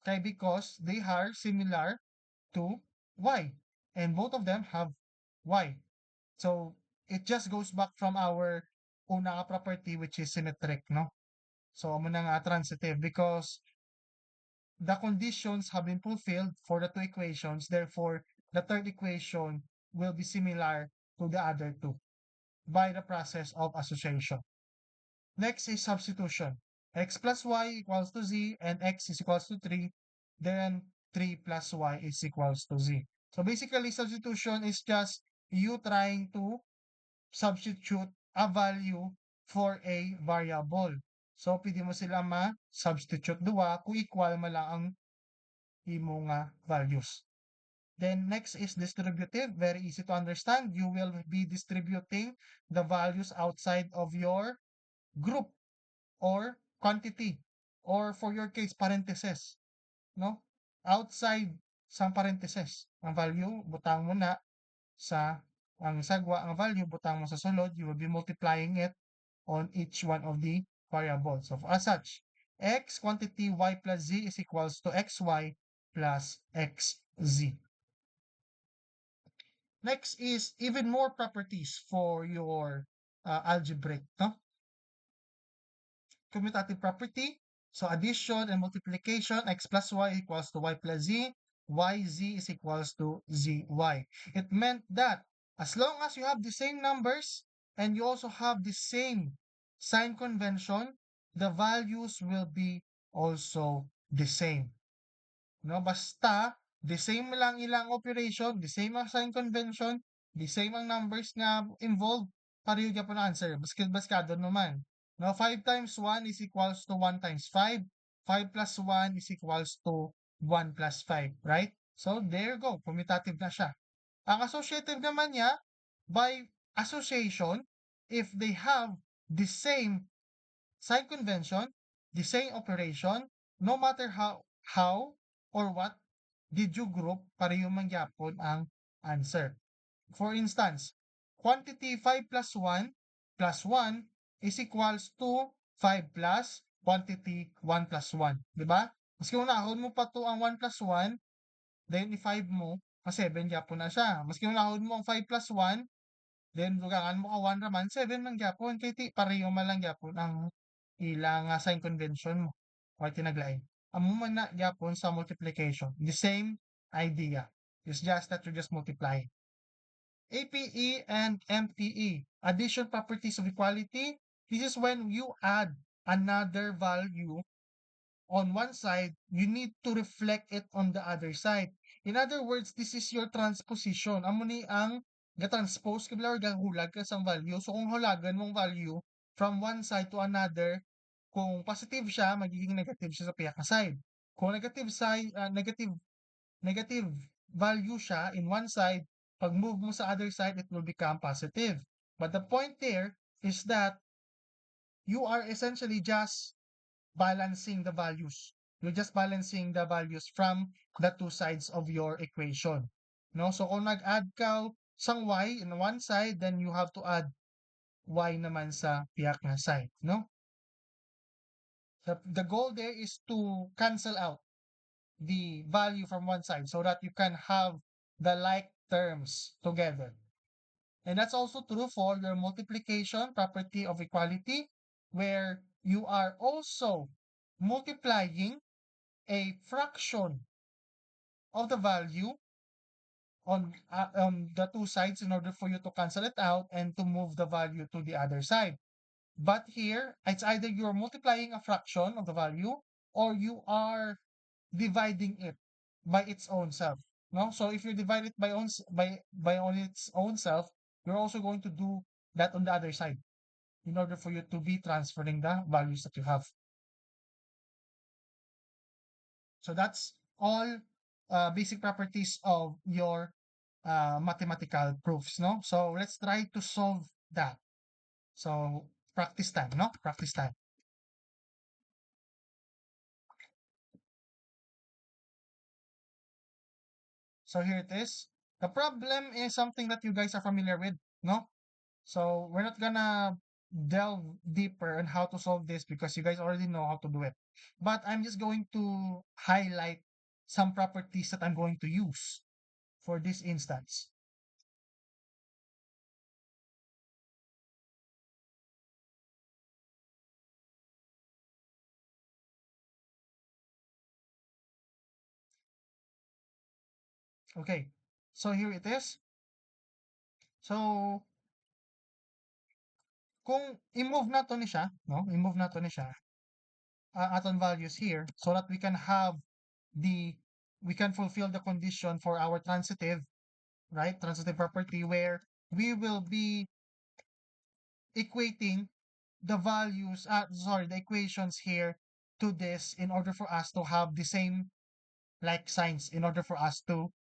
Okay, because they are similar to y, and both of them have y. So, it just goes back from our una property, which is symmetric, no? So, amo na nga transitive because the conditions have been fulfilled for the two equations. Therefore, the third equation will be similar to the other two by the process of association. Next is substitution. X plus y equals to z and x is equals to 3. Then 3 plus y is equals to z. So basically, substitution is just you trying to substitute a value for a variable. So, pwede mo sila ma-substitute duwa kung equal mo lang ang imo nga values. Then next is distributive. Very easy to understand. You will be distributing the values outside of your group or quantity or for your case parentheses, no? Outside sa parentheses. Ang value butang mo na sa ang sagwa, ang value butang mo sa sulod, you will be multiplying it on each one of the variables. So as such, x quantity y plus z is equals to xy plus xz. Next is even more properties for your algebraic, no? Commutative property. So addition and multiplication, x plus y equals to y plus z, yz is equals to zy. It meant that as long as you have the same numbers and you also have the same sign convention, the values will be also the same. No, basta the same lang ilang operation, the same ang sign convention, the same ang numbers nga involved, pareho gyapon ang answer. Baskado naman. No, 5 times 1 is equals to 1 times 5. 5 plus 1 is equals to 1 plus 5, right? So, there you go. Commutative na siya. Ang associative naman niya, by association, if they have the same sign convention, the same operation, no matter how or what did you group, pareho man gyapon ang answer. For instance, quantity 5 plus 1 plus 1 is equals to 5 plus quantity 1 plus 1. Di ba? Maski unahon mo pa to ang 1 plus 1, then i-5 mo, 7 gyapon na siya. Maski unahon mo ang 5 plus 1, then dugangan mo ka 1 raman, 7 man gyapon. Kay ti pareho man lang gyapon ang ilang sign convention mo. O tinaglain. Amo man na gyapon sa multiplication. The same idea. It's just that you're just multiplying. APE and MPE, addition properties of equality. This is when you add another value on one side, you need to reflect it on the other side. In other words, this is your transposition. Amo ni ang ga-transpose ka or gahulag ka sa value. So kung hulagan mong value from one side to another, kung positive siya, magiging negative siya sa piyak na side. Kung negative side, negative value siya in one side, pag move mo sa other side, it will become positive. But the point there is that you are essentially just balancing the values. You're just balancing the values from the two sides of your equation. No? So kung nag-add ka sang y in one side, then you have to add y naman sa piyak na side. No? The goal there is to cancel out the value from one side so that you can have the like terms together. And that's also true for your multiplication property of equality, where you are also multiplying a fraction of the value on the two sides in order for you to cancel it out and to move the value to the other side. But here, it's either you're multiplying a fraction of the value or you are dividing it by its own self. No? So if you divide it by on its own self, you're also going to do that on the other side in order for you to be transferring the values that you have. So that's all basic properties of your mathematical proofs, no? So let's try to solve that. So practice time, no? Practice time. So here it is. The problem is something that you guys are familiar with, no? So we're not gonna delve deeper on how to solve this because you guys already know how to do it. But I'm just going to highlight some properties that I'm going to use for this instance. Okay, so here it is. So kung i-move na to ni siya, no? I-move na to ni siya, aton values here so that we can have we can fulfill the condition for our transitive, right? Transitive property where we will be equating the values, the equations here to this in order for us to have the same like signs in order for us to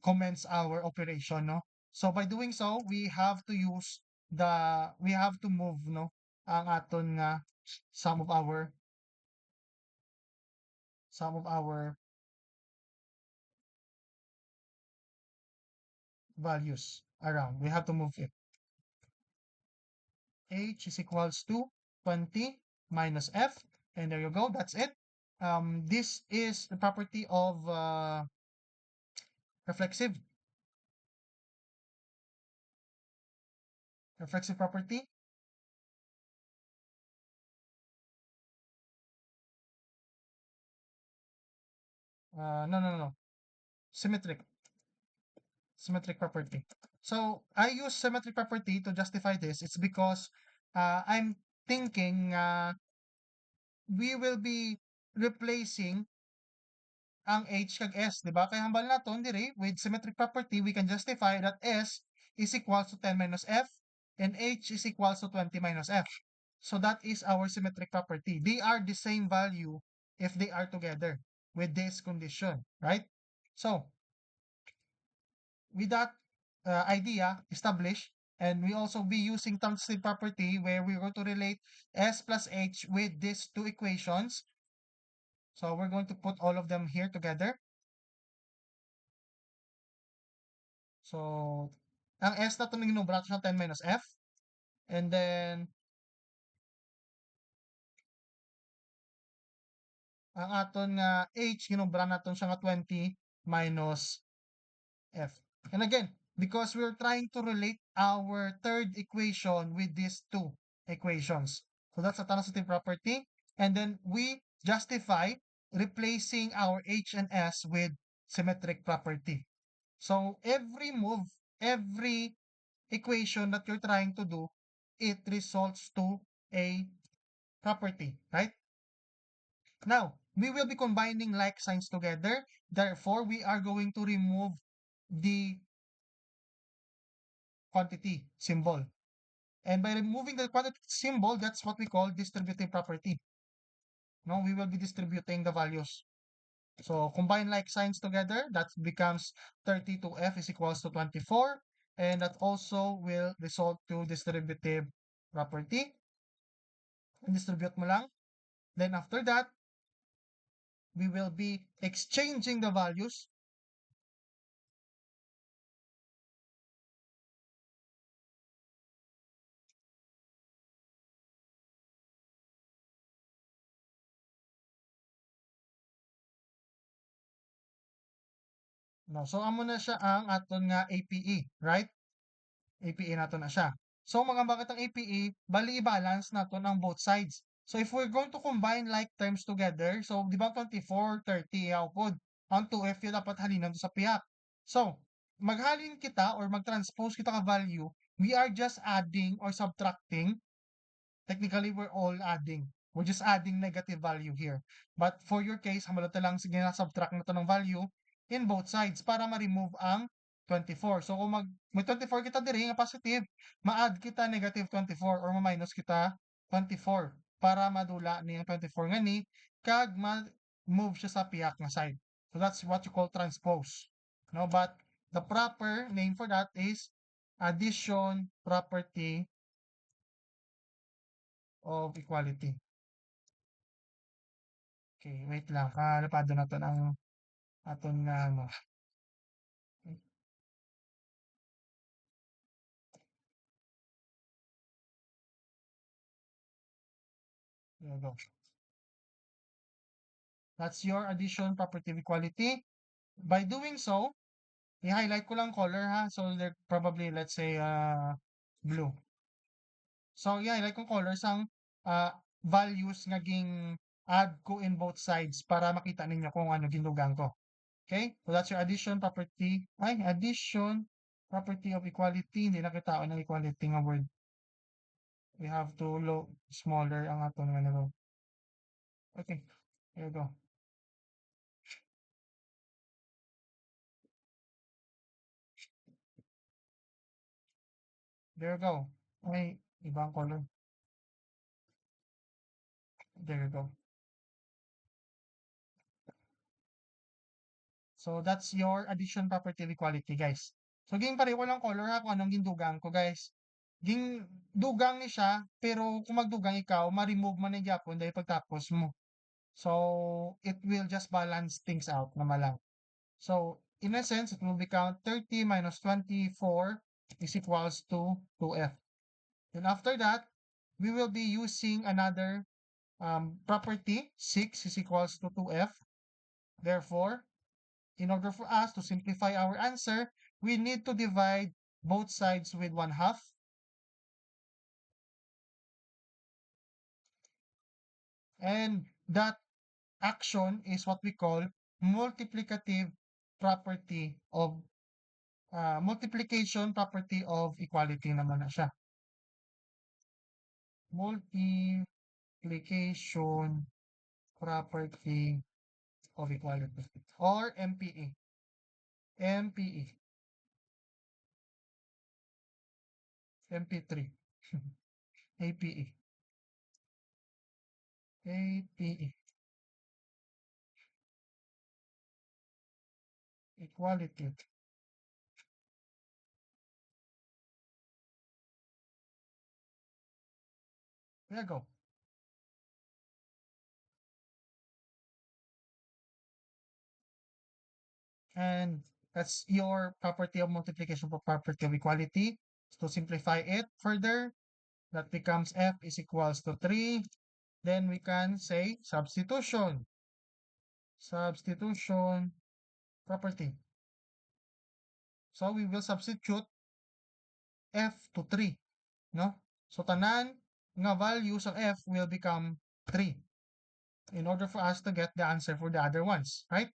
commence our operation, no? So by doing so, we have to use we have to move, no, ang aton nga some of our values around. We have to move it. H is equals to 20 minus F. And there you go. That's it. This is the property of reflexive. Reflexive property. No. Symmetric. Symmetric property. So I use symmetric property to justify this. It's because I'm thinking we will be replacing ang H kag S, di ba? Kaya hambal naton dire with symmetric property, we can justify that S is equals to 10 minus F and H is equals to 20 minus F. So that is our symmetric property. They are the same value if they are together with this condition, right? So, with that idea established, and we also be using transitive property where we're going to relate S plus H with these two equations. So we're going to put all of them here together. So, ang S na ito ginumbra siya 10 minus F. And then, ang aton nga H, ginumbra natin siya nga 20 minus F. And again, because we're trying to relate our third equation with these two equations. So that's a transitive property. And then we justify replacing our H and S with symmetric property. So every move, every equation that you're trying to do, it results to a property, right? Now, we will be combining like signs together. Therefore, we are going to remove the quantity symbol. And by removing the quantity symbol, that's what we call distributive property. No, we will be distributing the values. So combine like signs together, that becomes 32F is equals to 24. And that also will result to distributive property. And distribute mo lang. Then after that, we will be exchanging the values. No, so amo na siya ang aton nga APE, right? APE nato na siya. So mga bakit ang APE, bali i-balance naton ang both sides. So if we're going to combine like terms together, so di ba 24, 30, output, ang 2F yun dapat halinan to sa piyak. So, maghalin kita or mag-transpose kita ka value, we are just adding or subtracting. Technically, we're all adding. We're just adding negative value here. But for your case, hamalata lang sige na subtract na to ng value in both sides para ma-remove ang 24. So kung may 24 kita diri nga positive, ma-add kita negative 24 or ma-minus kita 24 para madula ni ang 24 nga ni kag ma-move siya sa piyak nga side. So that's what you call transpose. No, but the proper name for that is addition property of equality. Okay, wait lang. Kalapado na to ng aton nga ano. There you go. That's your addition property of equality. By doing so, i-highlight ko lang color ha. So, they're probably, let's say, blue. So, i-highlight ko colors ang values nga ging add ko in both sides para makita ninyo kung ano ginugang ko. Okay? So, that's your addition property. Ay, addition property of equality. Hindi na kita ng equality nga word. We have to look smaller ang aton nga naro. Okay, here you go. There you go. Ay, ibang color. There you go. So, that's your addition property of equality, guys. So, ging pareho lang color ha kung anong gindugang ko, guys. Ging dugang ni siya, pero kung magdugang ikaw, ma-remove man ni gyapon dahil pagtapos mo. So, it will just balance things out naman lang. So, in essence, it will become 30 minus 24 is equals to 2F. Then after that, we will be using another property, 6 is equals to 2F. Therefore, in order for us to simplify our answer, we need to divide both sides with 1/2. And that action is what we call multiplicative property of multiplication property of equality naman na siya. Multiplication property of equality or MPE. MPE. MP3. APE. APE. equality. There you go. And that's your property of multiplication for property of equality. To simplify it further, that becomes f is equals to 3. Then we can say substitution. Substitution property. So we will substitute f to 3, no? So tanan nga values of f will become 3 in order for us to get the answer for the other ones, right?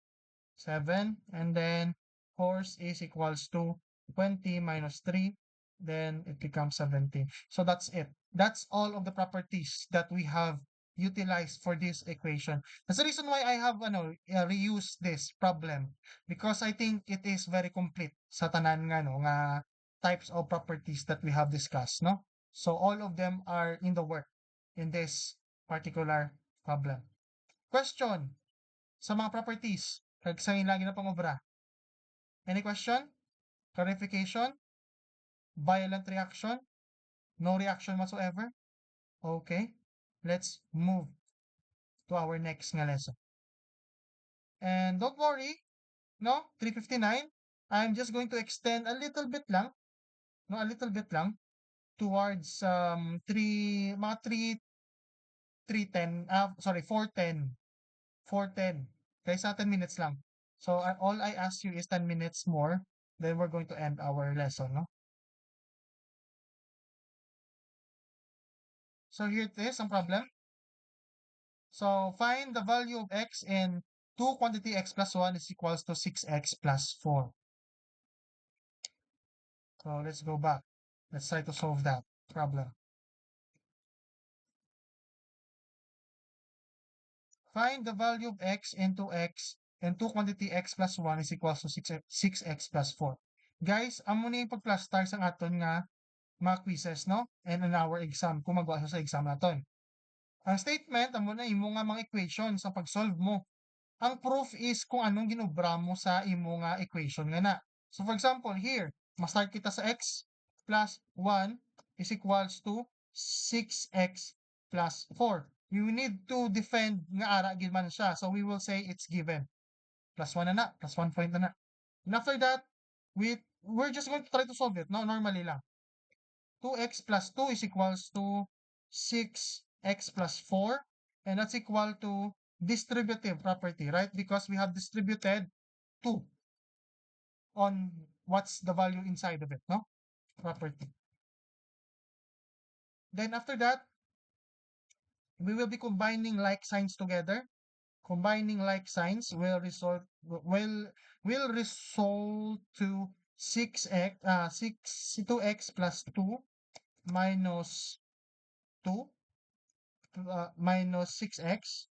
7, and then force is equals to 20 minus 3, then it becomes 17. So that's it. That's all of the properties that we have utilized for this equation. That's the reason why I have reused this problem, because I think it is very complete sa tanan nga no nga types of properties that we have discussed, no? So all of them are in the work in this particular problem. Question sa mga properties kag sa lagi na pangobra. Any question? Clarification? Violent reaction? No reaction whatsoever? Okay. Let's move to our next nga lesson. And don't worry, no? 3:59. I'm just going to extend a little bit lang, no? A little bit lang towards 3:10, sorry, 4:10. 4:10. Kaysa 10 minutes lang. So all I ask you is 10 minutes more, then we're going to end our lesson, no? So here it is, ang problem. So find the value of x in 2 quantity x plus 1 is equals to 6x plus 4. So let's go back. Let's try to solve that problem. Find the value of x into x and 2 quantity x plus 1 is equals to 6x plus 4. Guys, amo na yung pag-cluster sa aton nga mga quizzes, no? And in our exam, kung magwa sa exam naton. Ang statement, amo na imo nga mga equation sa pag-solve mo. Ang proof is kung anong ginobra mo sa imo nga equation nga na. So for example, here, ma-start kita sa x plus 1 is equals to 6x plus 4. We need to defend nga ara gid man siya. So we will say it's given. Plus 1 na, plus 1 point na. And after that, we're just going to try to solve it, no? Normally lang. 2x plus 2 is equals to 6x plus 4, and that's equal to distributive property, right? Because we have distributed 2 on what's the value inside of it, no? Property. Then after that, we will be combining like signs together. Combining like signs will result to 2x plus 2 minus 2 minus 6x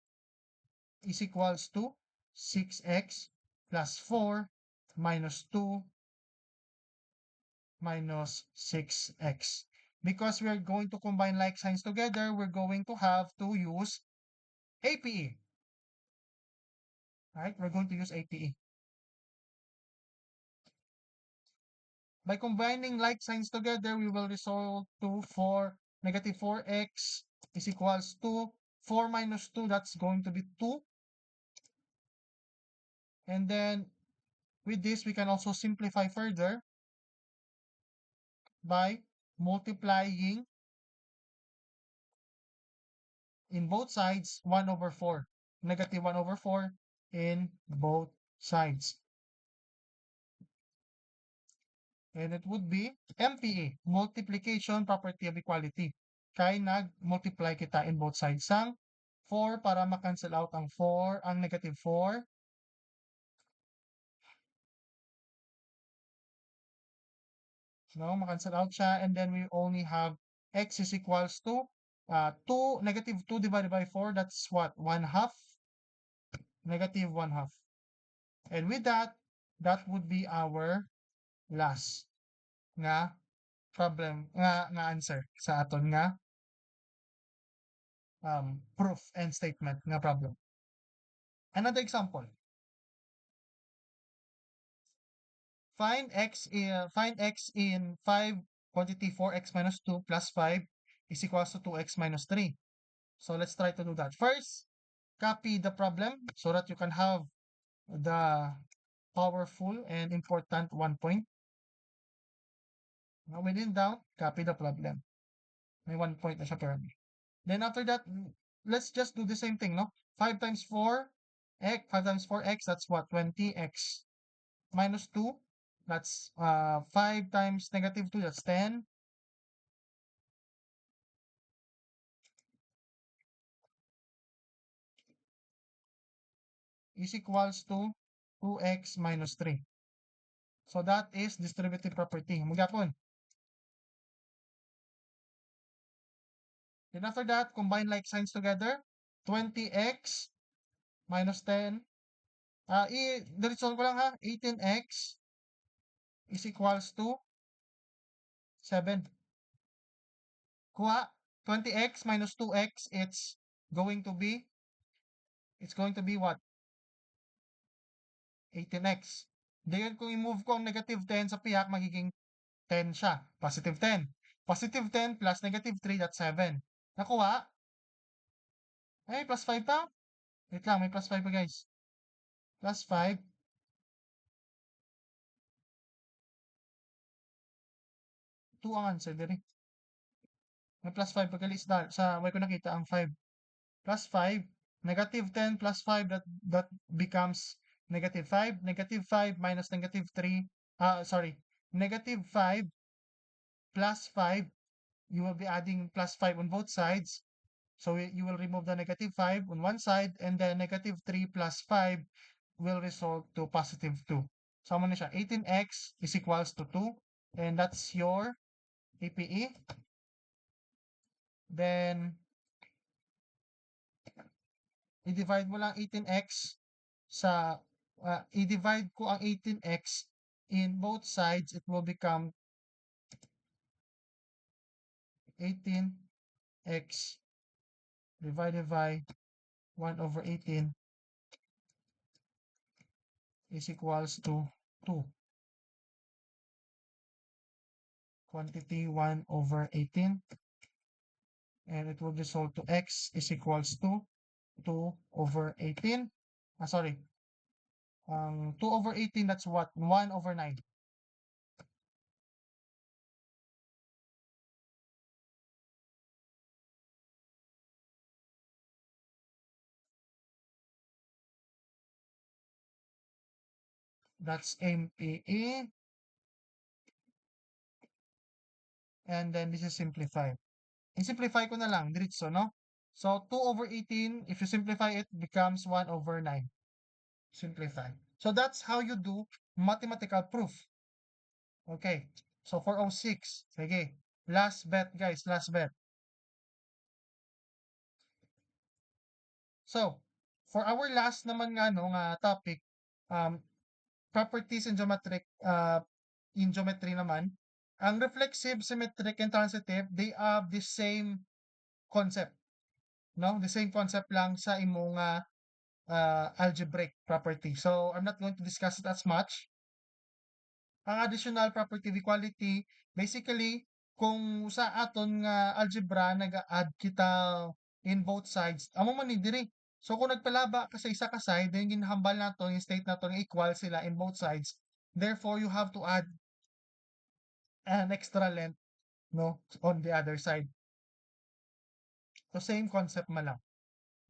is equals to 6x plus 4 minus 2 minus 6x. Because we're going to combine like signs together, we're going to have to use APE. Right? We're going to use APE. By combining like signs together, we will result to negative 4x is equals to 4 minus 2, that's going to be 2. And then with this, we can also simplify further by multiplying in both sides 1 over 4. Negative 1 over 4 in both sides. And it would be MPE, multiplication property of equality. Kaya nag-multiply kita in both sides sang 4 para ma-cancel out ang 4, ang negative 4. No, ma-cancel out siya. And then we only have x is equals to 2, negative 2 divided by 4. That's what? 1/2. Negative 1/2. And with that, that would be our last nga problem nga answer sa aton nga proof and statement nga problem. Another example. Find x in 5 quantity 4x minus 2 plus 5 is equals to 2x minus 3. So let's try to do that. First, copy the problem so that you can have the powerful and important 1 point. Now, when in doubt, copy the problem. May 1 point na siya per me. Then after that, let's just do the same thing, no? 5 times 4, x, 5 times 4x, that's what? 20x minus 2. That's 5 times negative 2, that's 10. Is equals to 2x minus 3. So that is distributive property. Magapon. Then after that, combine like signs together. 20x minus 10. Diretson ko lang ha. 18x is equals to 7. Kuha. 20x minus 2x, it's going to be what? 18x. Then kung i-move ko ang negative 10 sa piyak, magiging 10 siya. Positive 10. Positive 10 plus negative 3, that's 7. Nakuha? Ay, plus 5 pa? Wait lang, may plus 5 pa guys. Plus 5. 2 ang answer diri. May plus 5 pagkali sa way ko nakita ang 5. Plus 5. Negative 10 plus 5, that becomes negative 5. Negative 5 minus negative 3. Sorry. Negative 5 plus 5. You will be adding plus 5 on both sides. So you will remove the negative 5 on one side, and then negative 3 plus 5 will result to positive 2. So ano na siya? 18x is equals to 2. And that's your APE. Then, i-divide mo lang 18x sa, i-divide ko ang 18x in both sides. It will become 18x divided by 1 over 18 is equals to 2. Quantity 1 over 18. And it will result to x is equals to 2 over 18. Sorry. 2 over 18, that's what? 1 over 9. That's MPE. And then this is simplified. I-simplify ko na lang, diretso, no? So, 2 over 18, if you simplify it, becomes 1 over 9. Simplify. So, that's how you do mathematical proof. Okay. So, 406. Sige. Last bet, guys. Last bet. So, for our last naman nga, no, nga topic, properties in geometry naman, ang reflexive, symmetric, and transitive, they have the same concept. No? The same concept lang sa imong algebraic property. So, I'm not going to discuss it as much. Ang additional property of equality, basically, kung sa aton nga algebra, nag-add kita in both sides, amo man ni diri. So, kung nagpalaba ka sa isa ka side, then ginhambal nato, yung state nato, equal sila in both sides. Therefore, you have to add an extra length, no, on the other side. So, same concept man lang.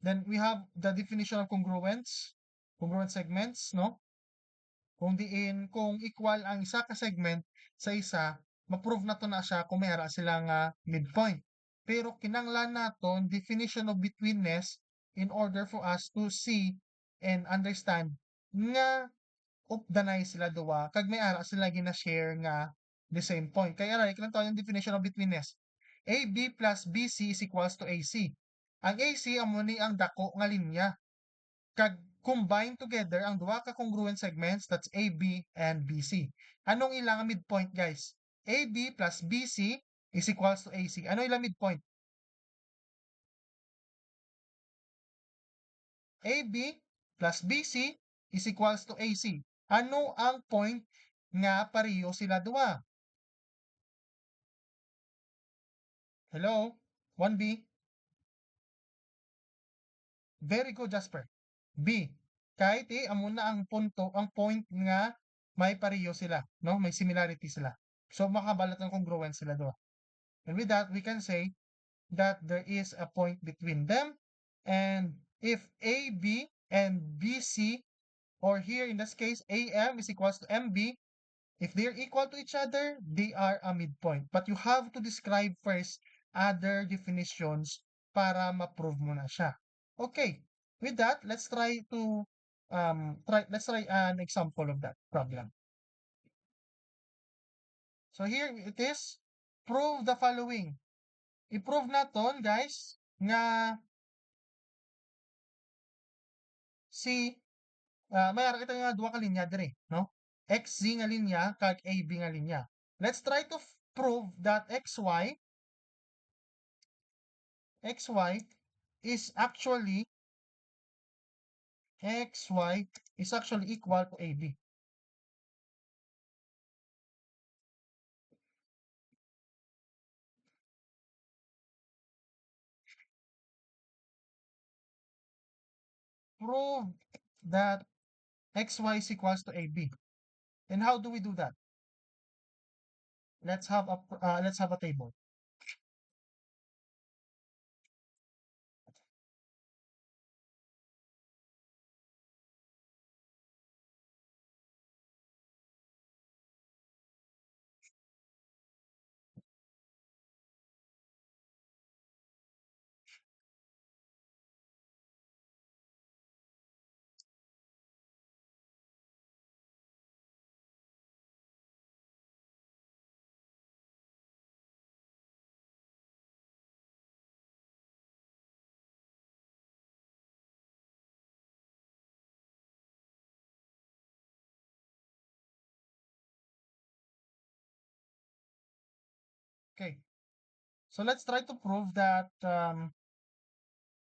Then, we have the definition of congruent segments, no? Kung diin, kung equal ang isa ka segment sa isa, ma-prove na to na siya kung mayara silang midpoint. Pero kinanglan naton definition of betweenness in order for us to see and understand nga updanay sila duwa kag may ara sila gina-share nga the same point. Kaya ra ikan yung definition of betweenness. AB plus BC is equals to AC. Ang AC amo ni ang dako nga linya. Kag combine together ang duha ka congruent segments, that's AB and BC. Anong ilang midpoint, guys? AB plus BC is equals to AC. Ano ilang midpoint? AB plus BC is equals to AC. Ano ang point nga pareho sila duwa. Hello? 1B? Very good, Jasper. B. Kahit amo na ang punto, ang point nga may pareho sila, no? May similarity sila. So makabalat ng congruent sila duwa. And with that, we can say that there is a point between them. And if AB and BC, or here in this case, AM is equals to MB, if they're equal to each other, they are a midpoint. But you have to describe first other definitions para ma-prove mo na siya. Okay, with that, let's try to let's try an example of that problem. So here it is, prove the following. I-prove naton, guys, nga si may ara kita nga duha ka linya dire, no? XZ nga linya kag AB nga linya. Let's try to prove that XY is actually equal to AB. Prove that XY is equals to AB. And how do we do that? Let's have a table. Okay. So let's try to prove that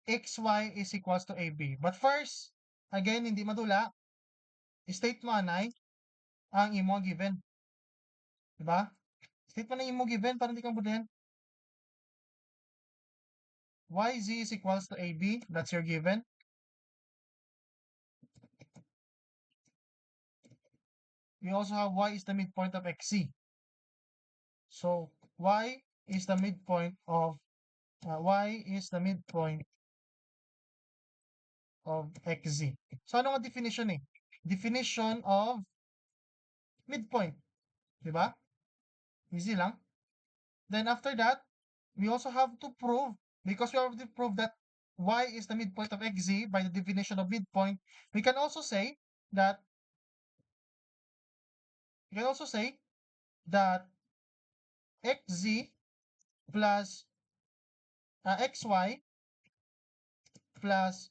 XY is equals to AB. But first, again, hindi madula, state mo anay ang imo given. Diba? State mo na imo given para hindi kang bulihan. YZ is equals to AB. That's your given. We also have Y is the midpoint of XZ. So Y is the midpoint of XZ. So ano nga definition eh? Definition of midpoint. Diba? Easy lang. Then after that, we also have to prove, because we have to prove that Y is the midpoint of XZ by the definition of midpoint, we can also say that XZ plus XY plus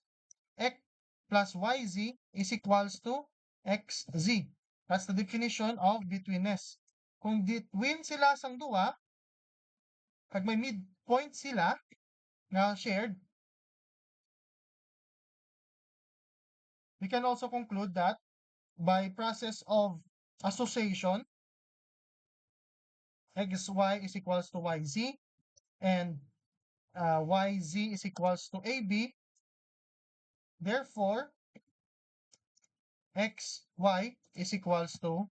X plus YZ is equals to XZ. That's the definition of betweenness. Kung between sila sang duwa, kag may midpoint sila nga shared, we can also conclude that by process of association, XY is equals to YZ and YZ is equals to AB. Therefore, XY is equals to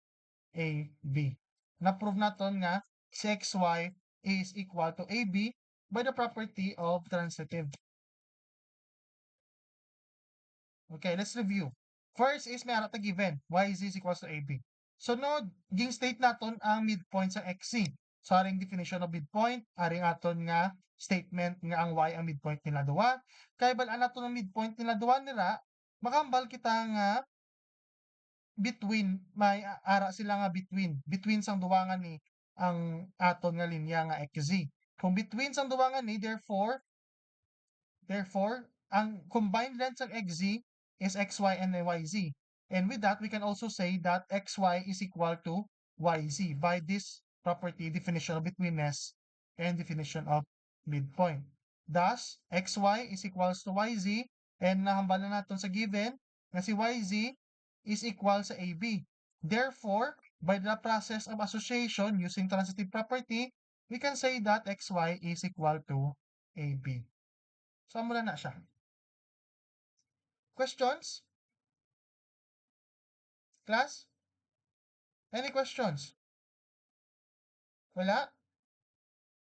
AB. Na-prove naton nga si XY is equal to AB by the property of transitive. Okay, let's review. First is may arata given, YZ is equals to AB. So no, ging state naton ang midpoint sa XZ. So aring definition of midpoint, aring aton nga statement nga ang Y ang midpoint nila duwa. Kay balaan naton ang midpoint nila duwa nila, makambal kita nga between, may ara sila nga between sang duwangan ni ang aton nga linya nga XZ. Kung between sang duwangan ni, therefore ang combined length ng XZ is XY and YZ. And with that, we can also say that XY is equal to YZ by this property, definition of betweenness and definition of midpoint. Thus, XY is equals to YZ and nahambalan natin sa given na si YZ is equal sa AB. Therefore, By the process of association using transitive property, we can say that xy is equal to AB. So, muna na siya. Questions? Class? Any questions? Wala?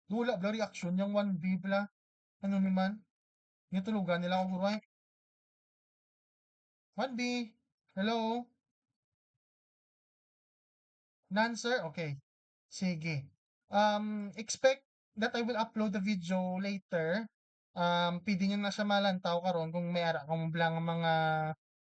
Wala bla reaction yung 1B bla. Ano naman? Yung tulugan nila ako buray. 1B. Hello? None, sir? Okay. Sige. Expect that I will upload the video later. Pwede nyo na siya malantaw karon kung may ara kung blang mga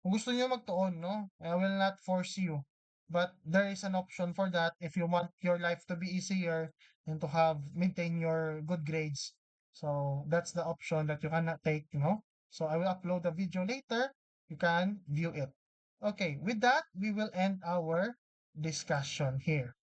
kung gusto niyo magtuon, no? I will not force you. But there is an option for that if you want your life to be easier and to have maintain your good grades. So that's the option that you cannot take, you know? So I will upload the video later. You can view it. Okay, with that, we will end our discussion here.